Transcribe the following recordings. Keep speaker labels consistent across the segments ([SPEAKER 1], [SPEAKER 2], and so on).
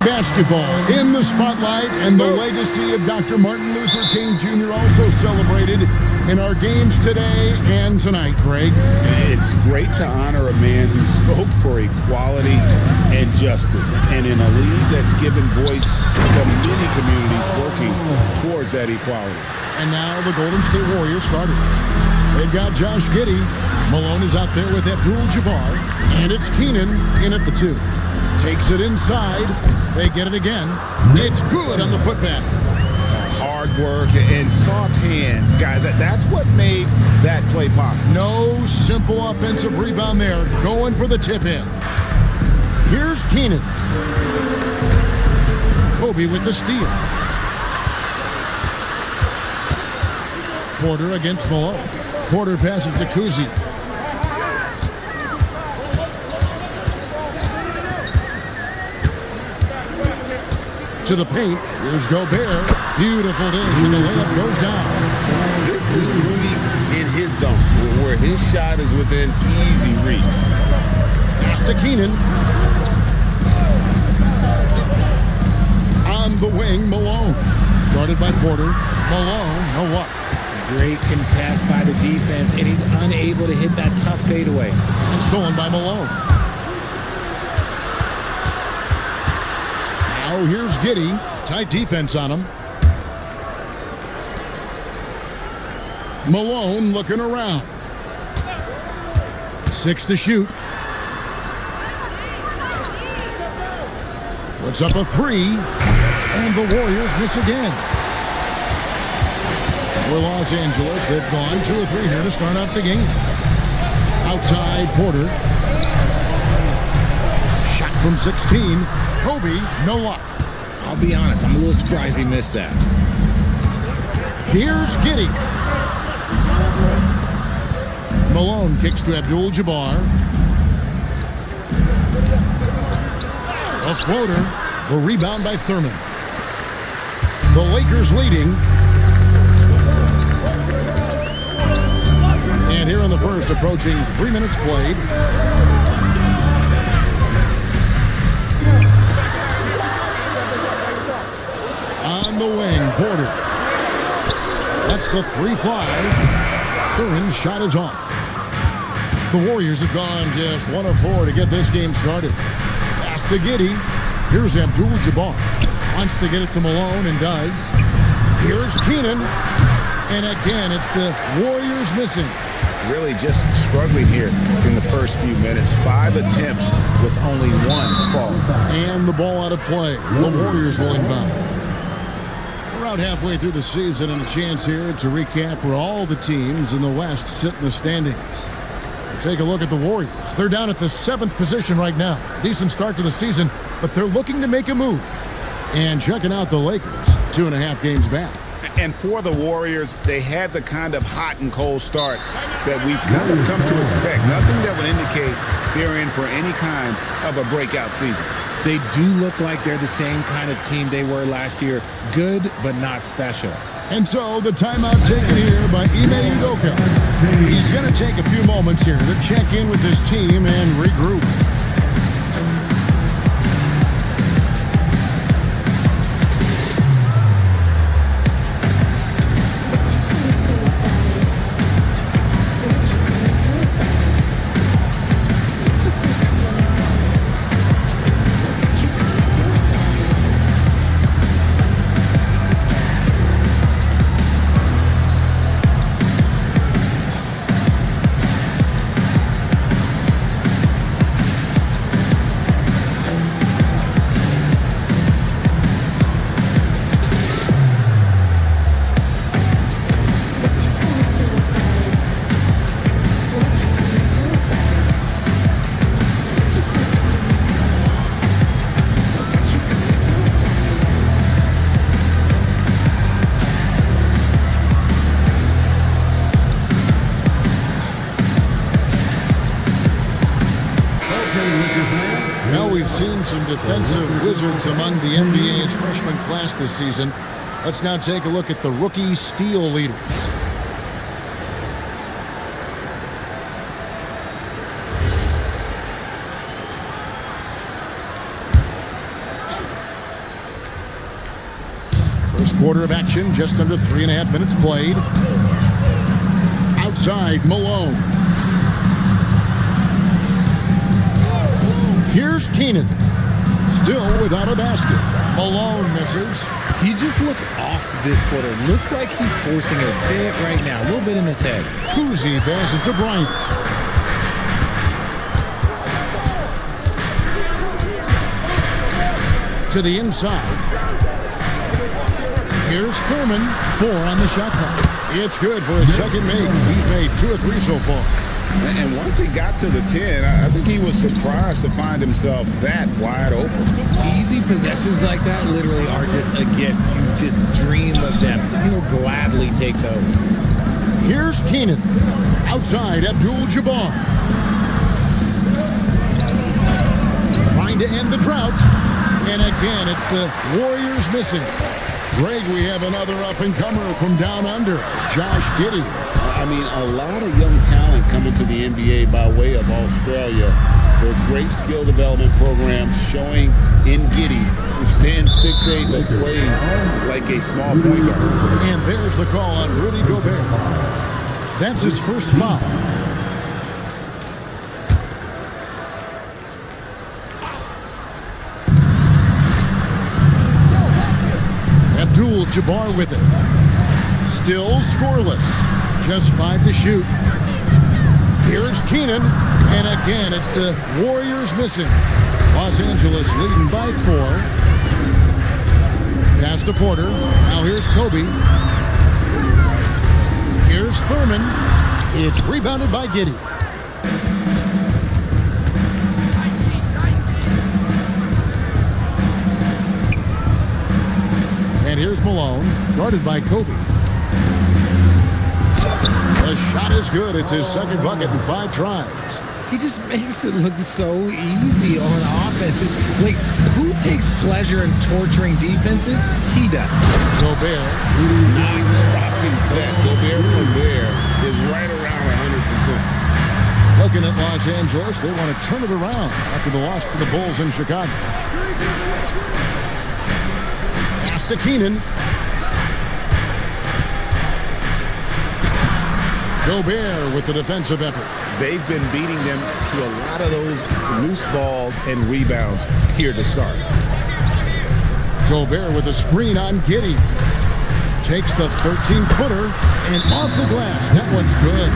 [SPEAKER 1] Basketball in the spotlight, and the legacy of Dr. Martin Luther King Jr. also celebrated in our games today and tonight, Greg.
[SPEAKER 2] It's great to honor a man who spoke for equality and justice, and in a league that's given voice to many communities working towards that equality.
[SPEAKER 1] And now the Golden State Warriors starters. They've got Josh Giddey. Malone is out there with Abdul-Jabbar, and it's Keenan in at the 2. Takes it inside. They get it again. It's good on the putback.
[SPEAKER 2] Hard work and soft hands, guys. That's what made that play possible.
[SPEAKER 1] No simple offensive rebound there. Going for the tip in. Here's Keenan. Kobe with the steal. Porter against Malone. Porter passes to Kuzi. To the paint. Here's Gobert. Beautiful dish, and the layup goes down.
[SPEAKER 2] This is Rudy in his zone, where his shot is within easy reach.
[SPEAKER 1] Pass to Keenan. On the wing, Malone. Guarded by Porter. Malone, no luck.
[SPEAKER 3] Great contest by the defense, and he's unable to hit that tough fadeaway.
[SPEAKER 1] And stolen by Malone. Now here's Giddey. Tight defense on him. Malone looking around. 6 to shoot. Puts up a 3. And the Warriors miss again. For Los Angeles, they've gone 2 or 3 here to start out the game. Outside Porter. Shot from 16. Kobe, no luck.
[SPEAKER 3] I'll be honest, I'm a little surprised he missed that.
[SPEAKER 1] Here's Giddey. Malone kicks to Abdul-Jabbar. A floater. The rebound by Thurman. The Lakers leading. And here in the first, approaching 3 minutes played. On the wing, Porter. That's the 3-5. Thurman's shot is off. The Warriors have gone just 1 of 4 to get this game started. Pass to Giddey. Here's Abdul-Jabbar. Wants to get it to Malone and does. Here's Keenan. And again, it's the Warriors missing.
[SPEAKER 2] Really just struggling here in the first few minutes. 5 attempts with only 1 fall.
[SPEAKER 1] And the ball out of play. The Warriors will inbound. Around halfway through the season, and a chance here to recap where all the teams in the West sit in the standings. Take a look at the Warriors. They're down at the 7th position right now. Decent start to the season, but they're looking to make a move. And checking out the Lakers, 2.5 games back.
[SPEAKER 2] And for the Warriors, they had the kind of hot and cold start that we've kind of come to expect. Nothing that would indicate they're in for any kind of a breakout season.
[SPEAKER 3] They do look like they're the same kind of team they were last year. Good, but not special.
[SPEAKER 1] And so the timeout taken here by Ime Udoka. He's going to take a few moments here to check in with his team and regroup. Now we've seen some defensive wizards among the NBA's freshman class this season. Let's now take a look at the rookie steal leaders. First quarter of action, just under 3.5 minutes played. Outside, Malone. Here's Keenan. Still without a basket. Malone misses.
[SPEAKER 3] He just looks off this quarter. Looks like he's forcing it a bit right now. A little bit in his head.
[SPEAKER 1] Kuzi passes to Bryant. To the inside. Here's Thurman. 4 on the shot clock. It's good for his second make. He's made 2 or 3 so far.
[SPEAKER 2] And once he got to the 10, I think he was surprised to find himself that wide open.
[SPEAKER 3] Easy possessions like that literally are just a gift. You just dream of them. He'll gladly take those.
[SPEAKER 1] Here's Keenan. Outside, Abdul-Jabbar. Trying to end the drought. And again, it's the Warriors missing. Greg, we have another up-and-comer from down under, Josh Giddey.
[SPEAKER 2] I mean, a lot of young talent coming to the NBA by way of Australia. Their great skill development programs showing in Giddey, who stands 6'8", but plays like a small point guard.
[SPEAKER 1] And there's the call on Rudy Gobert. That's his first foul. Abdul-Jabbar with it. Still scoreless. Just 5 to shoot. Here's Keenan. And again, it's the Warriors missing. Los Angeles leading by 4. Pass to Porter. Now here's Kobe. Here's Thurman. It's rebounded by Giddey. And here's Malone, guarded by Kobe. The shot is good. It's his second bucket in 5 tries.
[SPEAKER 3] He just makes it look so easy on offense. Like, who takes pleasure in torturing defenses? He does.
[SPEAKER 1] Gobert.
[SPEAKER 2] Not stopping that. Gobert from there is right around 100%.
[SPEAKER 1] Looking at Los Angeles, they want to turn it around after the loss to the Bulls in Chicago. Pass to Keenan. Gobert with the defensive effort.
[SPEAKER 2] They've been beating them to a lot of those loose balls and rebounds here to start.
[SPEAKER 1] Gobert with a screen on Giddey. Takes the 13-footer and off the glass. That one's good.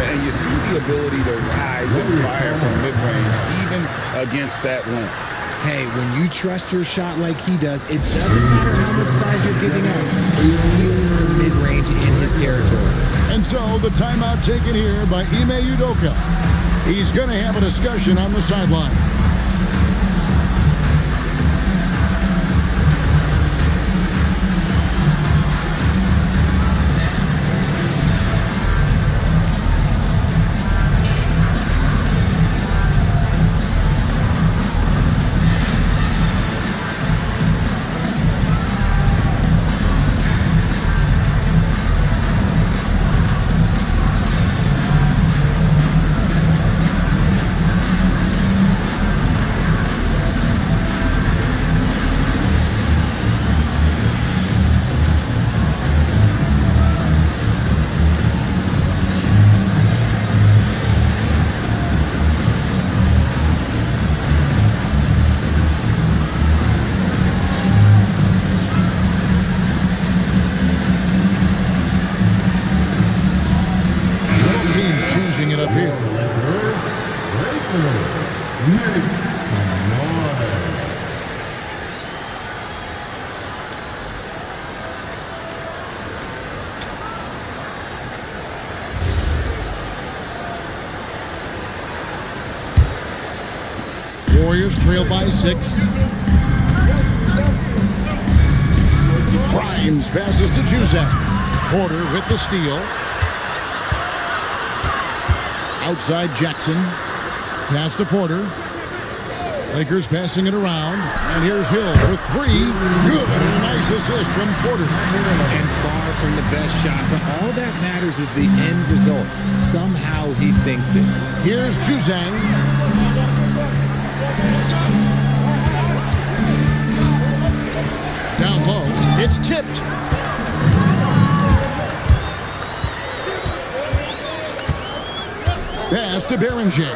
[SPEAKER 2] And you see the ability to rise and fire from mid-range, even against that length.
[SPEAKER 3] Hey, when you trust your shot like he does, it doesn't matter how much size you're giving up. He feels the mid-range in his territory.
[SPEAKER 1] And so the timeout taken here by Ime Udoka. He's going to have a discussion on the sideline. Warriors trail by 6. Grimes passes to Juzak. Porter with the steal. Outside Jackson. Pass to Porter. Lakers passing it around. And here's Hill for 3. Good. And a nice assist from Porter.
[SPEAKER 3] And far from the best shot, but all that matters is the end result. Somehow he sinks it.
[SPEAKER 1] Here's Juzang. Down low. It's tipped. Pass to Berenger.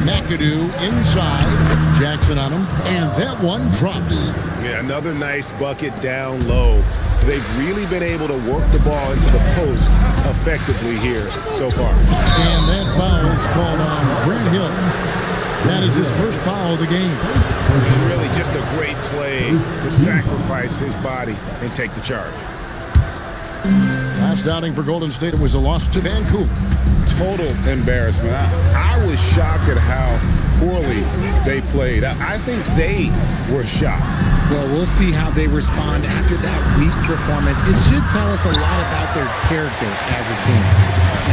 [SPEAKER 1] McAdoo inside. Jackson on him. And that one drops.
[SPEAKER 4] Yeah, another nice bucket down low. They've really been able to work the ball into the post effectively here so far.
[SPEAKER 1] And that foul is called on Grant Hill. That is his first foul of the game.
[SPEAKER 4] Really just a great play to sacrifice his body and take the charge.
[SPEAKER 1] Last outing for Golden State was a loss to Vancouver.
[SPEAKER 2] Total embarrassment. I was shocked at how poorly they played. I think they were shocked.
[SPEAKER 3] Well, we'll see how they respond after that weak performance. It should tell us a lot about their character as a team.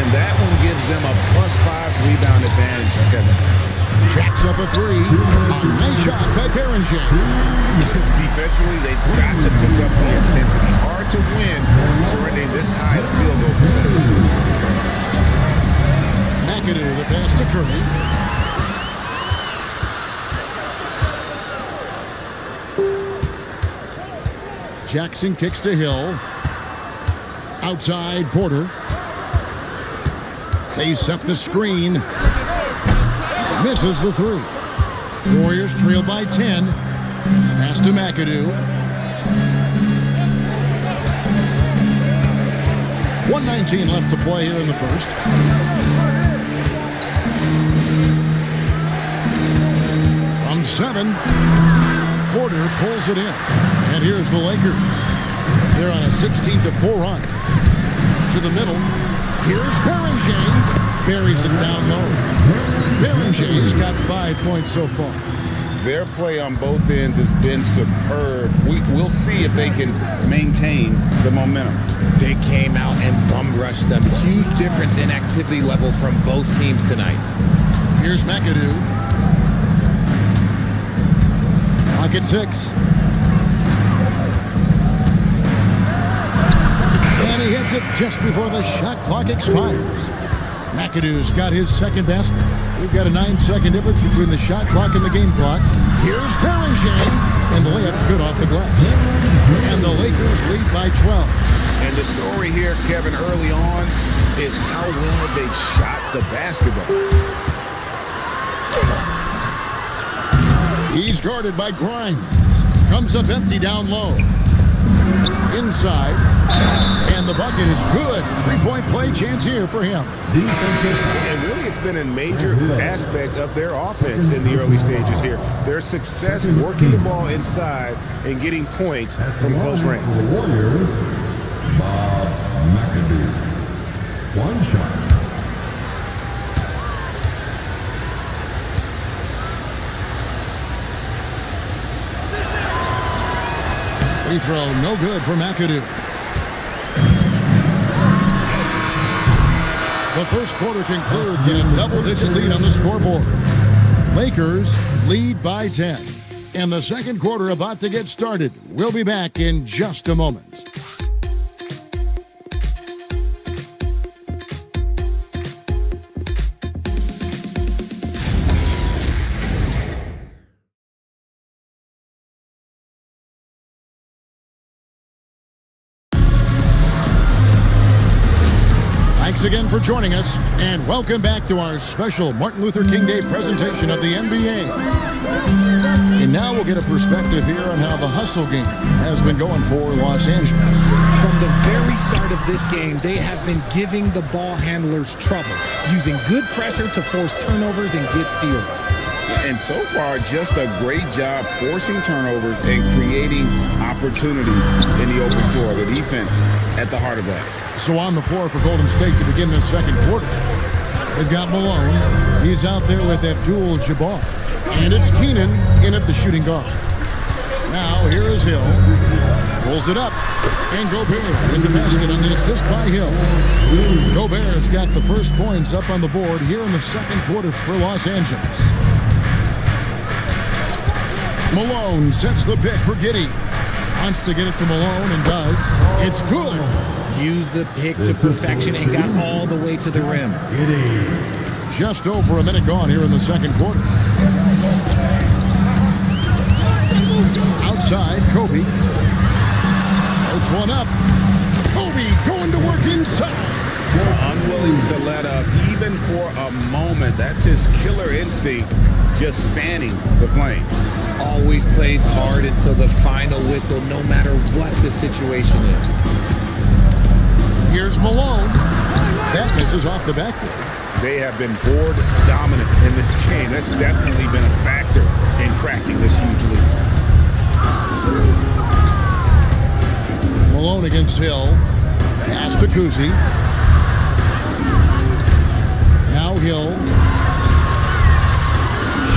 [SPEAKER 2] And that one gives them a +5 rebound advantage, Kevin.
[SPEAKER 1] Jacks up a three. A nice shot by Berenger.
[SPEAKER 4] Defensively, they've got to pick up the intensity. Hard to win surrendering this high field goal percentage.
[SPEAKER 1] McAdoo, the pass to Curry. Jackson kicks to Hill. Outside, Porter. They set the screen. Misses the three. Warriors trail by 10. Pass to McAdoo. 1:19 left to play here in the first. From 7, Porter pulls it in. And here's the Lakers. They're on a 16-4 run. To the middle. Here's Berenger. Buries it down low. Berenger's got 5 points so far.
[SPEAKER 2] Their play on both ends has been superb. We'll see if they can maintain the momentum.
[SPEAKER 3] They came out and bum rushed them. Huge difference in activity level from both teams tonight.
[SPEAKER 1] Here's McAdoo. Clock at 6. And he hits it just before the shot clock expires. McAdoo's got his second basket. We've got a 9-second difference between the shot clock and the game clock. Here's Berenger, and the layup's good off the glass. And the Lakers lead by 12.
[SPEAKER 4] And the story here, Kevin, early on is how well they've shot the basketball.
[SPEAKER 1] He's guarded by Grimes. Comes up empty down low. Inside. And the bucket is good. 3-point play chance here for him.
[SPEAKER 4] And really, it's been a major aspect of their offense in the early stages here. Their success working the ball inside and getting points from close range.
[SPEAKER 5] The Warriors, Bob McAdoo. One shot.
[SPEAKER 1] Free throw, no good for McAdoo. The first quarter concludes in a double-digit lead on the scoreboard. Lakers lead by 10. And the second quarter about to get started. We'll be back in just a moment. Thanks again for joining us, and welcome back to our special Martin Luther King Day presentation of the NBA. And now we'll get a perspective here on how the hustle game has been going for Los Angeles.
[SPEAKER 3] From the very start of this game, they have been giving the ball handlers trouble, using good pressure to force turnovers and get steals.
[SPEAKER 2] And so far, just a great job forcing turnovers and creating opportunities in the open floor. The defense at the heart of that.
[SPEAKER 1] So on the floor for Golden State to begin this second quarter. They've got Malone. He's out there with Abdul-Jabbar. And it's Keenan in at the shooting guard. Now here is Hill. Pulls it up. And Gobert with the basket on the assist by Hill. Gobert's got the first points up on the board here in the second quarter for Los Angeles. Malone sets the pick for Giddey. Wants to get it to Malone and does. It's good.
[SPEAKER 3] Used the pick to perfection and got all the way to the rim.
[SPEAKER 1] Just over a minute gone here in the second quarter. Outside, Kobe. Floats one up. Kobe going to work inside.
[SPEAKER 2] Unwilling to let up even for a moment. That's his killer instinct, just fanning the flame.
[SPEAKER 3] Always plays hard until the final whistle, no matter what the situation is.
[SPEAKER 1] Here's Malone. That misses off the backboard.
[SPEAKER 4] They have been board dominant in this game. That's definitely been a factor in cracking this huge lead.
[SPEAKER 1] Malone against Hill. Pass to Kuzi. Now Hill.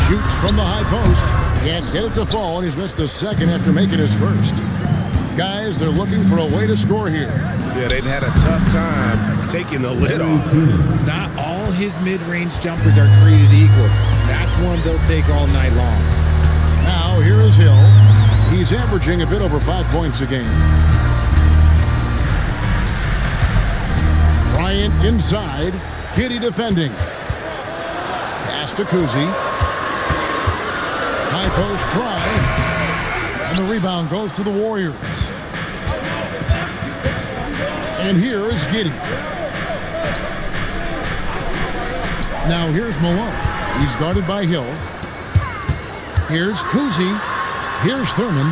[SPEAKER 1] Shoots from the high post. Can't get it to fall, and he's missed the second after making his first. Guys, they're looking for a way to score here.
[SPEAKER 4] Yeah, they've had a tough time taking the lid off.
[SPEAKER 3] Not all his mid-range jumpers are created equal. That's one they'll take all night long.
[SPEAKER 1] Now, here is Hill. He's averaging a bit over 5 points a game. Bryant inside. Kitty defending. Pass to Kuzi. High post try. And the rebound goes to the Warriors. And here is Giddey. Now here's Malone. He's guarded by Hill. Here's Kuzi. Here's Thurman.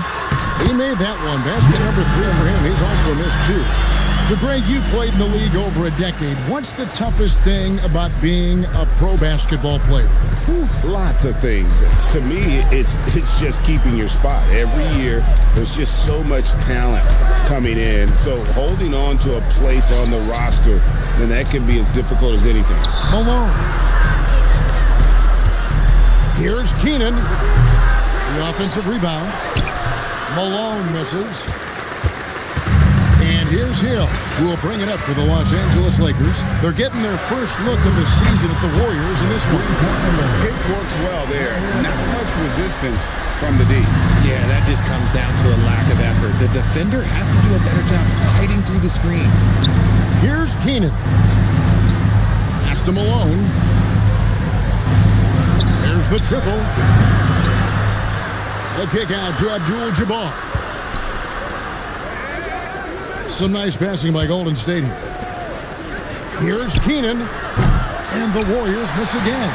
[SPEAKER 1] He made that one. Basket number 3 for him. He's also missed 2. So, Greg, you played in the league over a decade. What's the toughest thing about being a pro basketball player?
[SPEAKER 4] Lots of things. To me, it's just keeping your spot. Every year, there's just so much talent coming in. So holding on to a place on the roster, then that can be as difficult as anything.
[SPEAKER 1] Malone. Here's Keenan. The offensive rebound. Malone misses. And here's Hill, who will bring it up for the Los Angeles Lakers. They're getting their first look of the season at the Warriors in this one.
[SPEAKER 4] It works well there. Not much resistance from the D.
[SPEAKER 3] Yeah, that just comes down to a lack of effort. The defender has to do a better job fighting through the screen.
[SPEAKER 1] Here's Keenan. Pass to Malone. There's the triple. The kick out to Abdul-Jabbar. Some nice passing by Golden State here. Here's Keenan. And the Warriors miss again.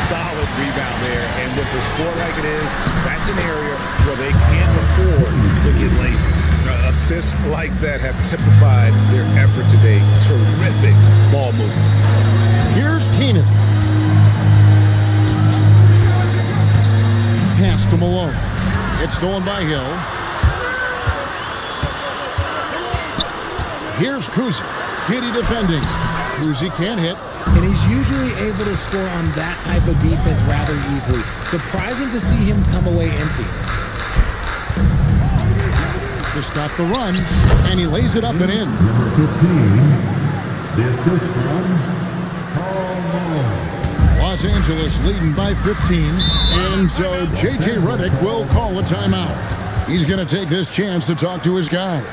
[SPEAKER 4] Solid rebound there. And with the score like it is, that's an area where they can't afford to get lazy. Assists like that have typified their effort today. Terrific ball movement.
[SPEAKER 1] Here's Keenan. Pass to Malone. It's stolen by Hill. Here's Kuzi. Kitty defending. Kuzi can't hit.
[SPEAKER 3] And he's usually able to score on that type of defense rather easily. Surprising to see him come away empty.
[SPEAKER 1] To stop the run, and he lays it up and in.
[SPEAKER 5] Number 15, the assist from Paul Malone.
[SPEAKER 1] Los Angeles leading by 15, and so J.J. Redick will call a timeout. He's going to take this chance to talk to his guys.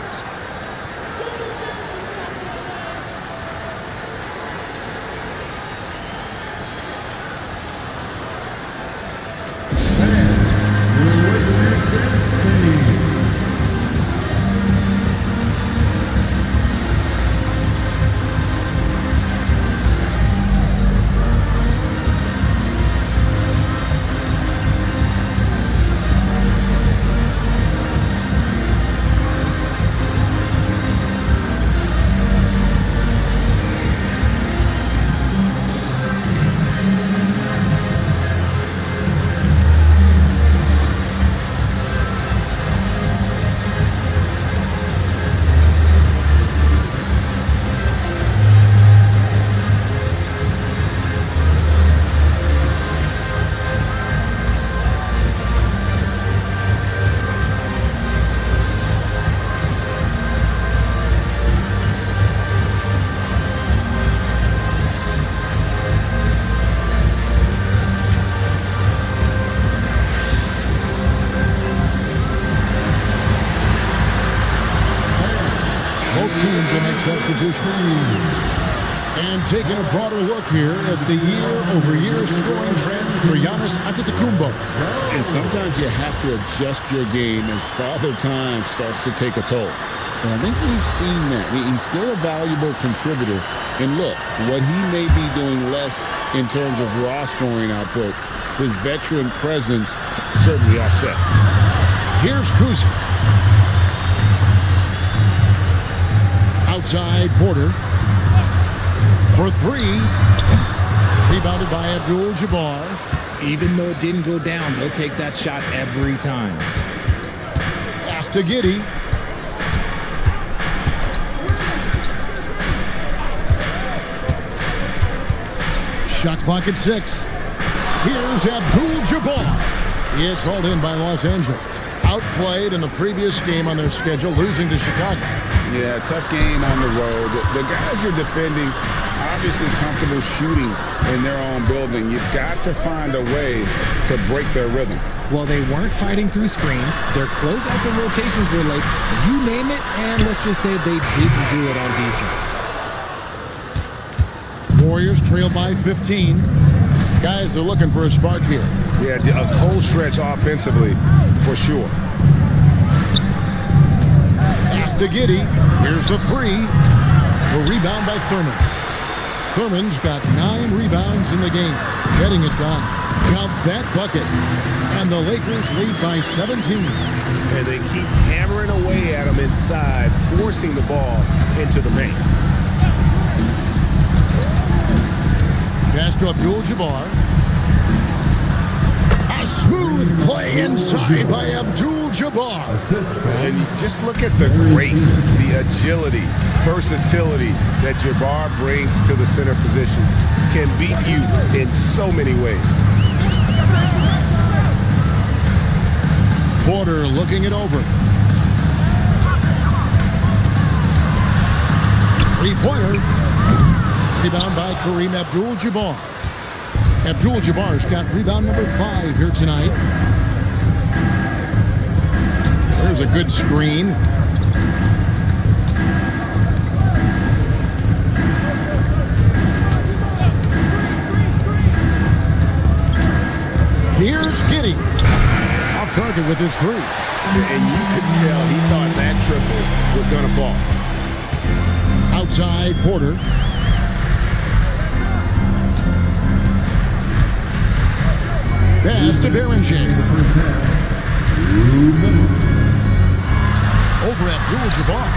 [SPEAKER 1] next substitution. And taking a broader look here at the year-over-year scoring trend for Giannis Antetokounmpo.
[SPEAKER 2] And sometimes you have to adjust your game as Father Time starts to take a toll. And I think we've seen that. He's still a valuable contributor. And look, what he may be doing less in terms of raw scoring output, his veteran presence certainly offsets.
[SPEAKER 1] Here's Kuzma. Outside Porter. For three. Rebounded by Abdul-Jabbar.
[SPEAKER 3] Even though it didn't go down, they'll take that shot every time.
[SPEAKER 1] Pass to Giddey. Shot clock at 6. Here's Abdul-Jabbar. He is hauled in by Los Angeles. Outplayed in the previous game on their schedule, losing to Chicago.
[SPEAKER 4] Yeah, tough game on the road. The guys are defending, obviously comfortable shooting in their own building. You've got to find a way to break their rhythm.
[SPEAKER 3] Well, they weren't fighting through screens. Their closeouts and rotations were like, you name it, and let's just say they didn't do it on defense.
[SPEAKER 1] Warriors trail by 15. Guys are looking for a spark here.
[SPEAKER 4] Yeah, a cold stretch offensively, for sure.
[SPEAKER 1] Pass to Giddey. Here's the three. A rebound by Thurman. Thurman's got 9 rebounds in the game. Getting it done. Count that bucket. And the Lakers lead by 17.
[SPEAKER 4] And they keep hammering away at them inside, forcing the ball into the paint.
[SPEAKER 1] Pass to Abdul-Jabbar. A smooth play inside by Abdul-Jabbar.
[SPEAKER 4] And just look at the grace, the agility, versatility that Jabbar brings to the center position. Can beat you in so many ways.
[SPEAKER 1] Porter looking it over. Three-pointer. Rebound by Kareem Abdul-Jabbar. Abdul-Jabbar's got rebound number 5 here tonight. There's a good screen. Here's Giddey. Off target with his 3.
[SPEAKER 4] And you could tell he thought that triple was going to fall.
[SPEAKER 1] Outside Porter. Pass to Berenger. Over Abdul-Jabbar.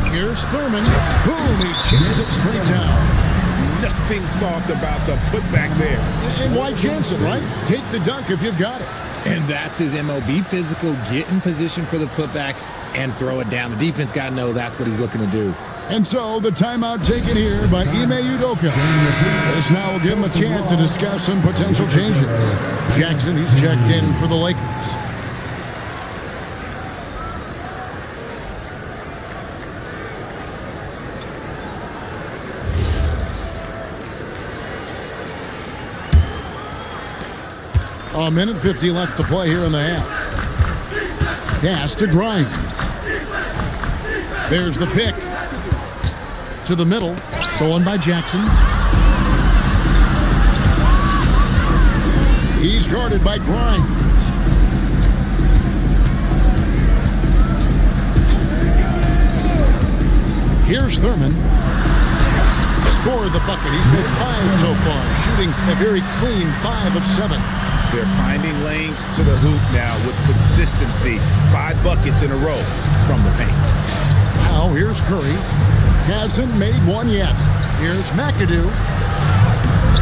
[SPEAKER 1] Here's Thurman. Boom, he jams it straight down.
[SPEAKER 4] Nothing soft about the putback there.
[SPEAKER 1] And why chance it, right? Take the dunk if you've got it.
[SPEAKER 3] And that's his MO. Be physical, get in position for the putback, and throw it down. The defense got to know that's what he's looking to do.
[SPEAKER 1] And so the timeout taken here by Ime Udoka. This now will give him a chance to discuss some potential changes. Jackson, he's checked in for the Lakers. A minute 50 left to play here in the half. Pass to Grimes. There's the pick. To the middle, stolen by Jackson. He's guarded by Grimes. Here's Thurman. Scored the bucket. He's made 5 so far, shooting a very clean 5 of 7.
[SPEAKER 4] They're finding lanes to the hoop now with consistency. 5 buckets in a row from the paint.
[SPEAKER 1] Now here's Curry. Hasn't made one yet. Here's McAdoo.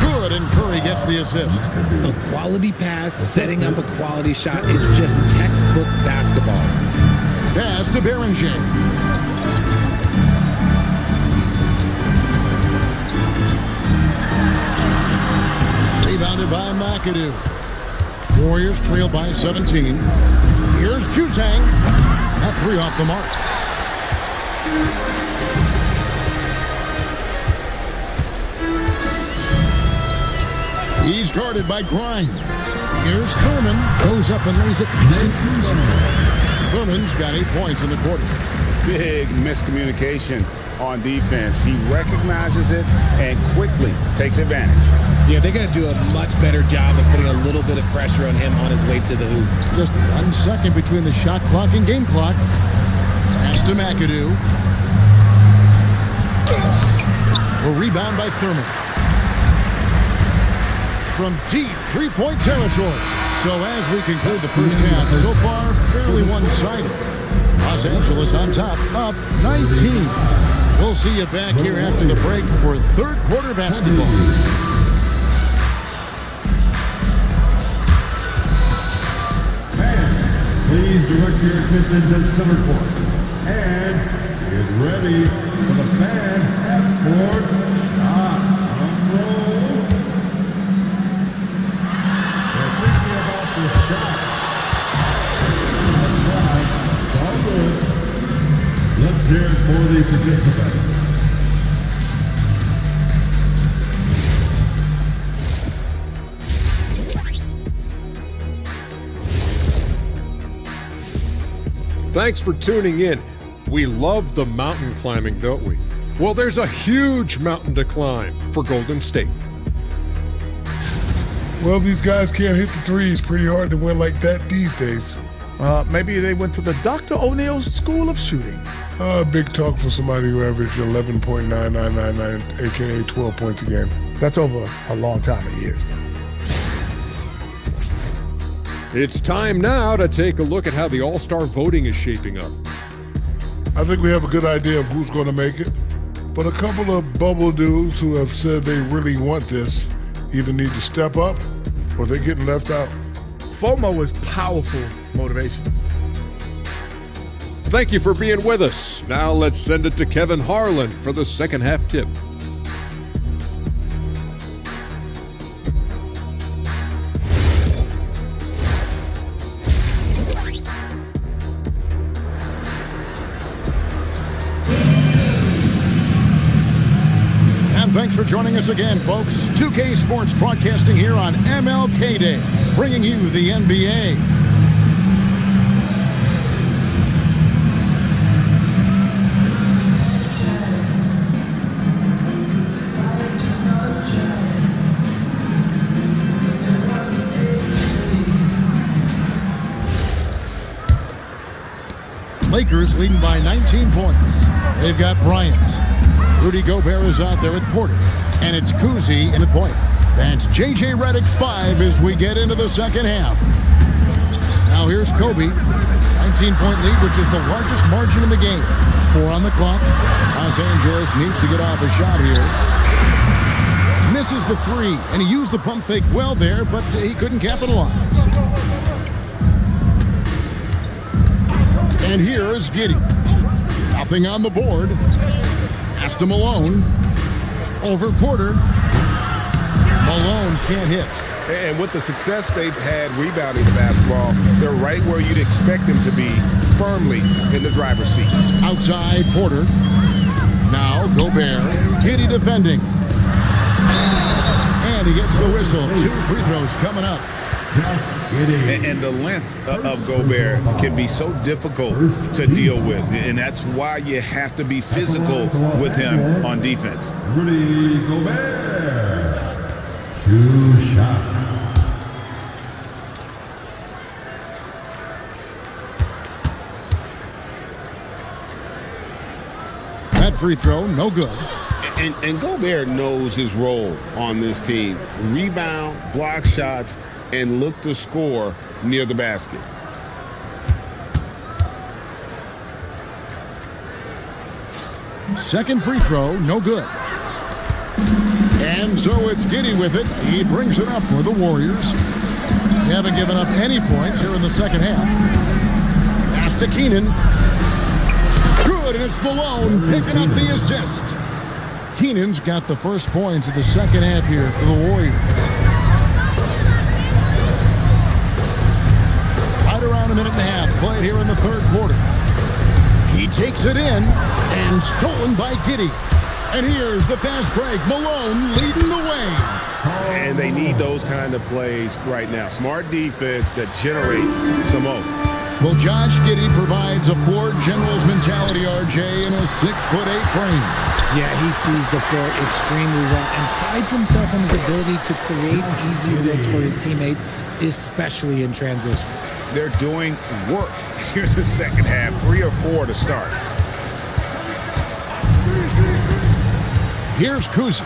[SPEAKER 1] Good, and Curry gets the assist.
[SPEAKER 3] A quality pass, setting up a quality shot is just textbook basketball.
[SPEAKER 1] Pass to Berenger. Rebounded by McAdoo. Warriors trail by 17. Here's Juzang. That 3 off the mark. He's guarded by Grimes. Here's Thurman. Goes up and lays it nice and easy. Thurman's got 8 points in the quarter.
[SPEAKER 4] big miscommunication on defense. He recognizes it and quickly takes advantage.
[SPEAKER 3] Yeah, they got to do a much better job of putting a little bit of pressure on him on his way to the hoop.
[SPEAKER 1] Just 1 second between the shot clock and game clock. Pass to McAdoo. A rebound by Thurman. From deep three-point territory. So as we conclude the first half, so far fairly one-sided. Los Angeles on top, up 19. We'll see you back here after the break for third quarter basketball.
[SPEAKER 5] Please direct your attention to center court. And get ready for the fan half-court shot on roll. They're thinking about the shot. That's right. It's all good. Let's hear it for the participants.
[SPEAKER 6] Thanks for tuning in. We love the mountain climbing, don't we? Well, there's a huge mountain to climb for Golden State.
[SPEAKER 7] Well, these guys can't hit the threes. Pretty hard to win like that these days.
[SPEAKER 8] Maybe they went to the Dr. O'Neill's School of Shooting.
[SPEAKER 7] Big talk for somebody who averaged 11.9999, a.k.a. 12 points a game.
[SPEAKER 8] That's over a long time of years.
[SPEAKER 6] It's time now to take a look at how the All-Star voting is shaping up.
[SPEAKER 7] I think we have a good idea of who's going to make it, but a couple of bubble dudes who have said they really want this either need to step up or they're getting left out.
[SPEAKER 8] FOMO is powerful motivation.
[SPEAKER 6] Thank you for being with us. Now let's send it to Kevin Harlan for the second half tip.
[SPEAKER 1] Thanks for joining us again, folks. 2K Sports broadcasting here on MLK Day, bringing you the NBA. Lakers leading by 19 points. They've got Bryant. Rudy Gobert is out there with Porter. And it's Kuzi in the point. That's J.J. Redick's 5 as we get into the second half. Now here's Kobe. 19-point lead, which is the largest margin in the game. 4 on the clock. Los Angeles needs to get off a shot here. Misses the 3, and he used the pump fake well there, but he couldn't capitalize. And here is Giddey. Nothing on the board. Pass to Malone. Over Porter. Malone can't hit.
[SPEAKER 4] And with the success they've had rebounding the basketball, they're right where you'd expect them to be, firmly in the driver's seat.
[SPEAKER 1] Outside Porter. Now Gobert. Giddey defending. And he gets the whistle. 2 free throws coming up.
[SPEAKER 4] And the length of Gobert can be so difficult to deal with. And that's why you have to be physical with him on defense.
[SPEAKER 5] Rudy Gobert. 2 shots.
[SPEAKER 1] That free throw, no good.
[SPEAKER 4] And Gobert knows his role on this team. Rebound, block shots, and look to score near the basket.
[SPEAKER 1] Second free throw, no good. And so it's Giddey with it. He brings it up for the Warriors. They haven't given up any points here in the second half. Pass to Keenan. Good, and it's Malone picking up the assist. Keenan's got the first points of the second half here for the Warriors. Right around a minute and a half played here in the third quarter. He takes it in, and stolen by Giddey. And here's the fast break. Malone leading the way.
[SPEAKER 4] And they need those kind of plays right now. Smart defense that generates some hope.
[SPEAKER 1] Well, Josh Giddey provides a Ford General's mentality, RJ, in a 6'8" frame.
[SPEAKER 3] Yeah, he sees the floor extremely well and prides himself on his ability to create easy looks for his teammates, especially in transition.
[SPEAKER 4] They're doing work here in the second half, 3 or 4 to start.
[SPEAKER 1] Here's Kuzi.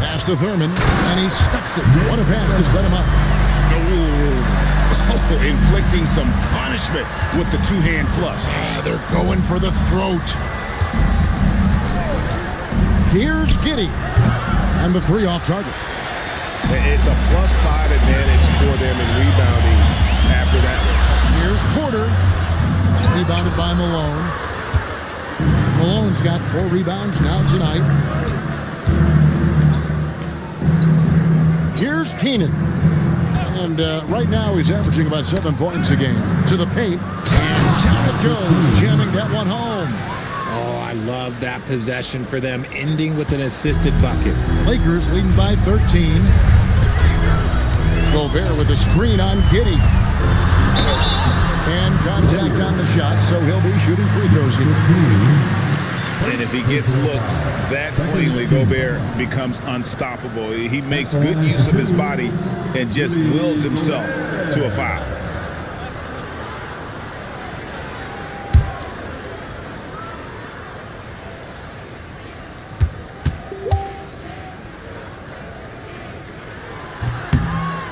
[SPEAKER 1] Pass to Thurman, and he stuffs it. What a pass to set him up.
[SPEAKER 4] Oh, inflicting some punishment with the two-hand flush.
[SPEAKER 1] They're going for the throat. Here's Giddey, and the 3 off target.
[SPEAKER 4] It's a +5 advantage for them in rebounding after that one.
[SPEAKER 1] Here's Porter, rebounded by Malone. Malone's got 4 rebounds now tonight. Here's Keenan. And right now he's averaging about 7 points a game. To the paint. And down it goes, jamming that one home.
[SPEAKER 3] Oh, I love that possession for them, ending with an assisted bucket.
[SPEAKER 1] Lakers leading by 13. Gobert with a screen on Giddey. And contact on the shot, so he'll be shooting free throws here.
[SPEAKER 4] And if he gets looks that cleanly, Gobert becomes unstoppable. He makes good use of his body and just wills himself to a foul.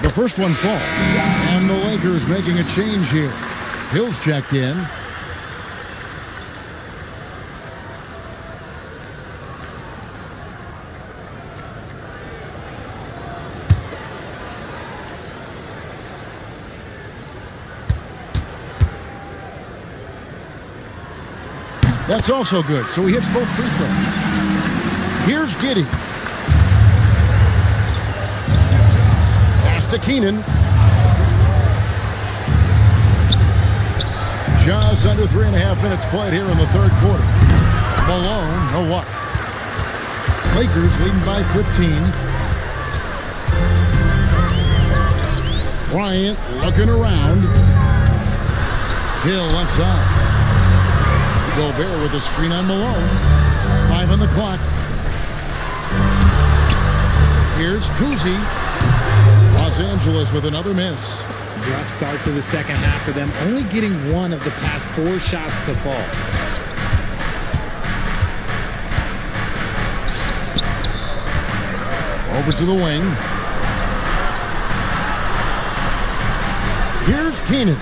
[SPEAKER 1] The first one falls, and the Lakers making a change here. Hill's checked in. That's also good, so he hits both free throws. Here's Giddey. Pass to Keenan. Just under 3.5 minutes played here in the third quarter. Malone, no luck. Lakers leading by 15. Bryant looking around. Hill left side. Gobert with a screen on Malone. 5 on the clock. Here's Kuzi. Los Angeles with another miss.
[SPEAKER 3] Rough start to the second half for them, only getting 1 of the past 4 shots to fall.
[SPEAKER 1] Over to the wing. Here's Keenan.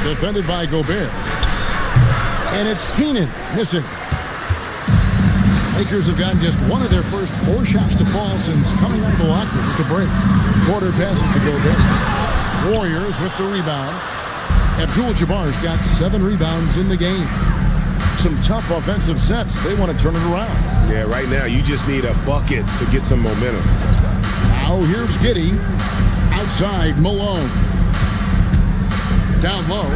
[SPEAKER 1] Defended by Gobert. And it's Keenan missing. Lakers have gotten just 1 of their first 4 shots to fall since coming out of the locker room to break. Porter passes to Gobert. Warriors with the rebound. Abdul-Jabbar's got 7 rebounds in the game. Some tough offensive sets. They want to turn it around.
[SPEAKER 4] Yeah, right now you just need a bucket to get some momentum.
[SPEAKER 1] Now here's Giddey. Outside, Malone. Down low.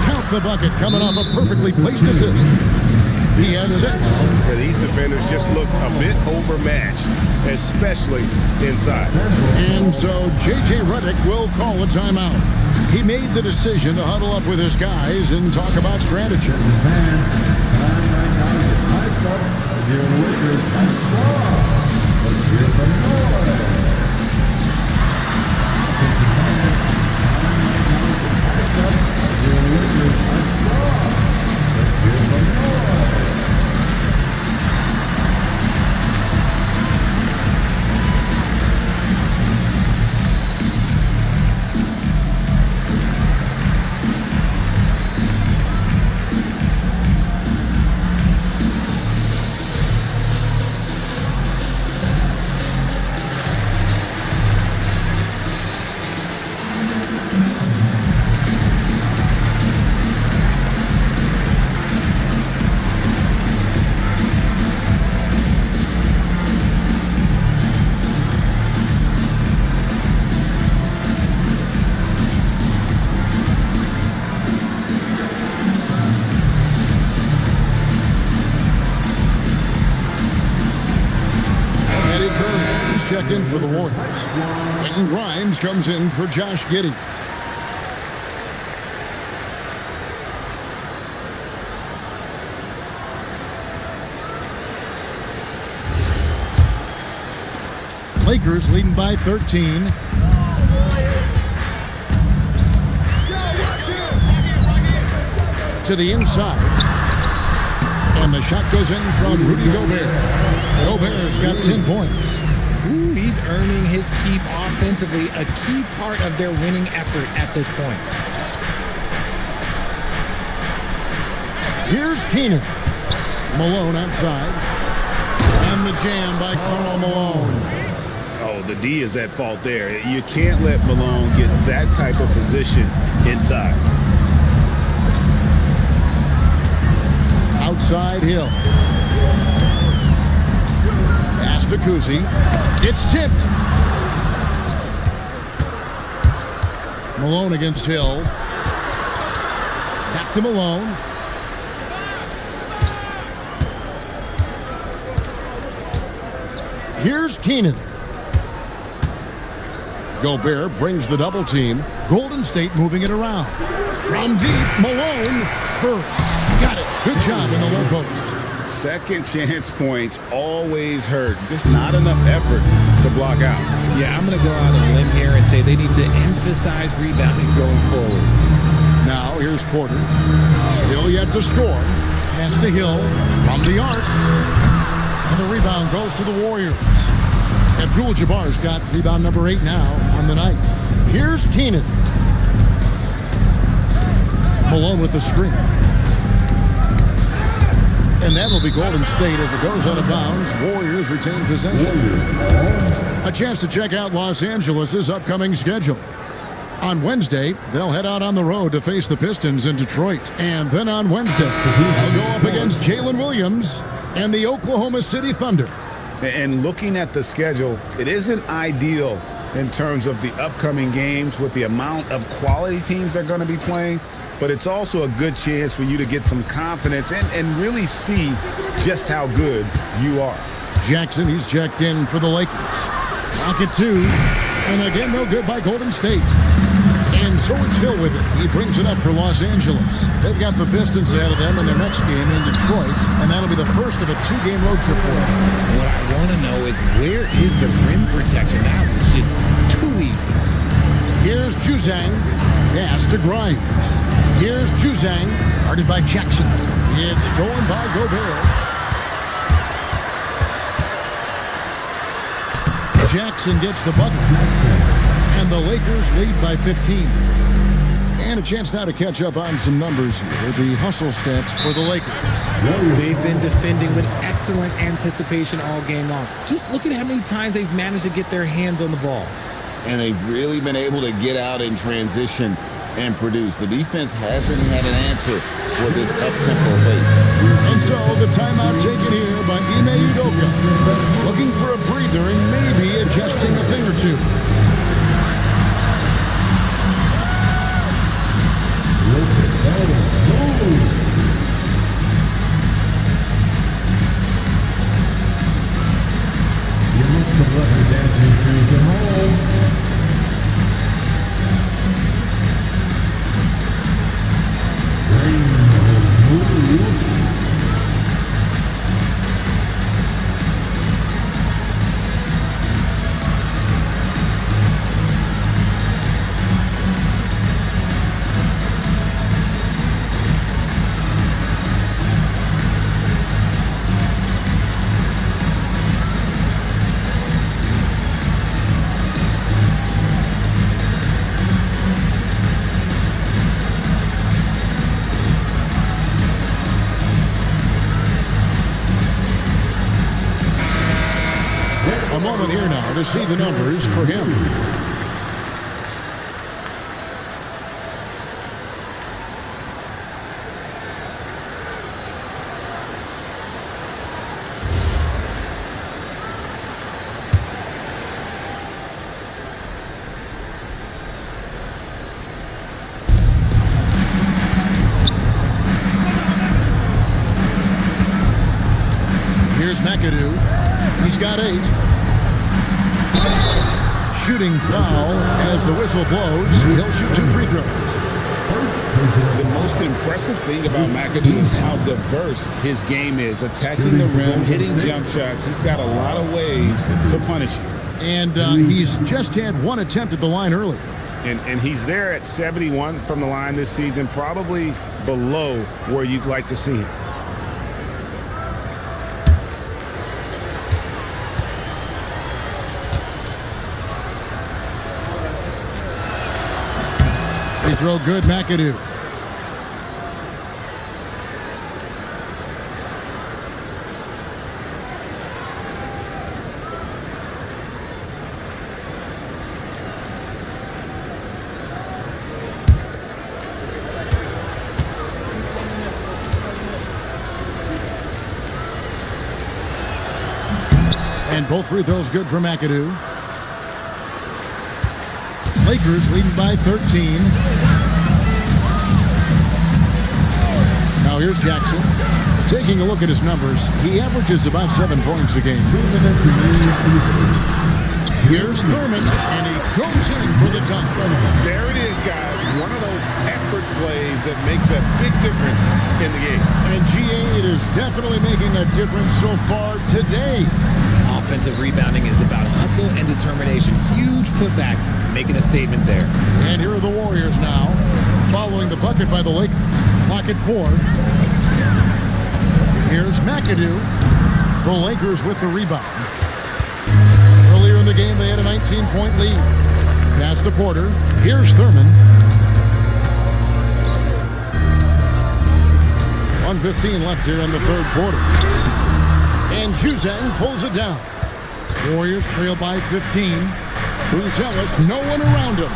[SPEAKER 1] Count the bucket coming off a perfectly placed assist. He has 6.
[SPEAKER 4] Yeah, these defenders just look a bit overmatched, especially inside.
[SPEAKER 1] And so J.J. Redick will call a timeout. He made the decision to huddle up with his guys and talk about strategy. Check in for the Warriors. And Grimes comes in for Josh Giddey. Lakers leading by 13. To the inside. And the shot goes in from Rudy Gobert. Gobert's got 10 points.
[SPEAKER 3] Ooh, he's earning his keep offensively, a key part of their winning effort at this point.
[SPEAKER 1] Here's Keenan. Malone outside. And the jam by Karl Malone.
[SPEAKER 4] Oh, the D is at fault there. You can't let Malone get that type of position inside.
[SPEAKER 1] Outside Hill. Pass to Kuzi. It's tipped. Malone against Hill. Back to Malone. Here's Keenan. Gobert brings the double team. Golden State moving it around. From deep, Malone. Curry. Got it. Good job in the low post.
[SPEAKER 4] Second chance points always hurt. Just not enough effort to block out.
[SPEAKER 3] Yeah, I'm going to go out on a limb here and say they need to emphasize rebounding going forward.
[SPEAKER 1] Now here's Porter. Still yet to score. Pass to Hill from the arc. And the rebound goes to the Warriors. Abdul-Jabbar's got rebound number 8 now on the night. Here's Keenan. Malone with the screen. And that'll be Golden State as it goes out of bounds. Warriors retain possession. A chance to check out Los Angeles' upcoming schedule. On Wednesday, they'll head out on the road to face the Pistons in Detroit. And then on Wednesday, they'll go up against Jalen Williams and the Oklahoma City Thunder.
[SPEAKER 4] And looking at the schedule, it isn't ideal in terms of the upcoming games with the amount of quality teams they're going to be playing, but it's also a good chance for you to get some confidence and really see just how good you are.
[SPEAKER 1] Jackson, he's checked in for the Lakers. Rocket 2, and again, no good by Golden State. And so it's Hill with it. He brings it up for Los Angeles. They've got the Pistons ahead of them in their next game in Detroit, and that'll be the first of a 2-game road trip for them.
[SPEAKER 3] What I want to know is where is the rim protection? That was just too easy.
[SPEAKER 1] Here's Juzang. Pass to Grimes. Here's Juzang. Guarded by Jackson. It's stolen by Gobert. Jackson gets the bucket. And the Lakers lead by 15. And a chance now to catch up on some numbers here. The hustle stats for the Lakers.
[SPEAKER 3] They've been defending with excellent anticipation all game long. Just look at how many times they've managed to get their hands on the ball.
[SPEAKER 2] And they've really been able to get out in transition and produce. The defense hasn't had an answer for this up-tempo pace.
[SPEAKER 1] And so the timeout taken here by Ime Udoka. Looking for a breather and maybe adjusting a thing or two. A moment here now to see the numbers for him. Here's McAdoo. He's got 8. Shooting foul as the whistle blows. He'll shoot 2 free throws.
[SPEAKER 4] The most impressive thing about McAdoo is how diverse his game is. Attacking the rim, hitting jump shots. He's got a lot of ways to punish you.
[SPEAKER 1] And he's just had one attempt at the line earlier.
[SPEAKER 4] And he's there at 71 from the line this season, probably below where you'd like to see him.
[SPEAKER 1] Free throw good, McAdoo. And both free throws good for McAdoo. Lakers leading by 13. Now here's Jackson. Taking a look at his numbers, he averages about 7 points a game. Here's Thurman, and he goes in for the dunk.
[SPEAKER 4] There it is, guys. One of those effort plays that makes a big difference in the game.
[SPEAKER 1] And GA, it is definitely making a difference so far today.
[SPEAKER 9] Offensive rebounding is about hustle and determination. Huge putback, making a statement there.
[SPEAKER 1] And here are the Warriors now, following the bucket by the Lakers. Clock at 4. Here's McAdoo. The Lakers with the rebound. Earlier in the game, they had a 19-point lead. Pass to Porter. Here's Thurman. 1:15 left here in the third quarter. And Juzang pulls it down. Warriors trail by 15. Buzelis, no one around him.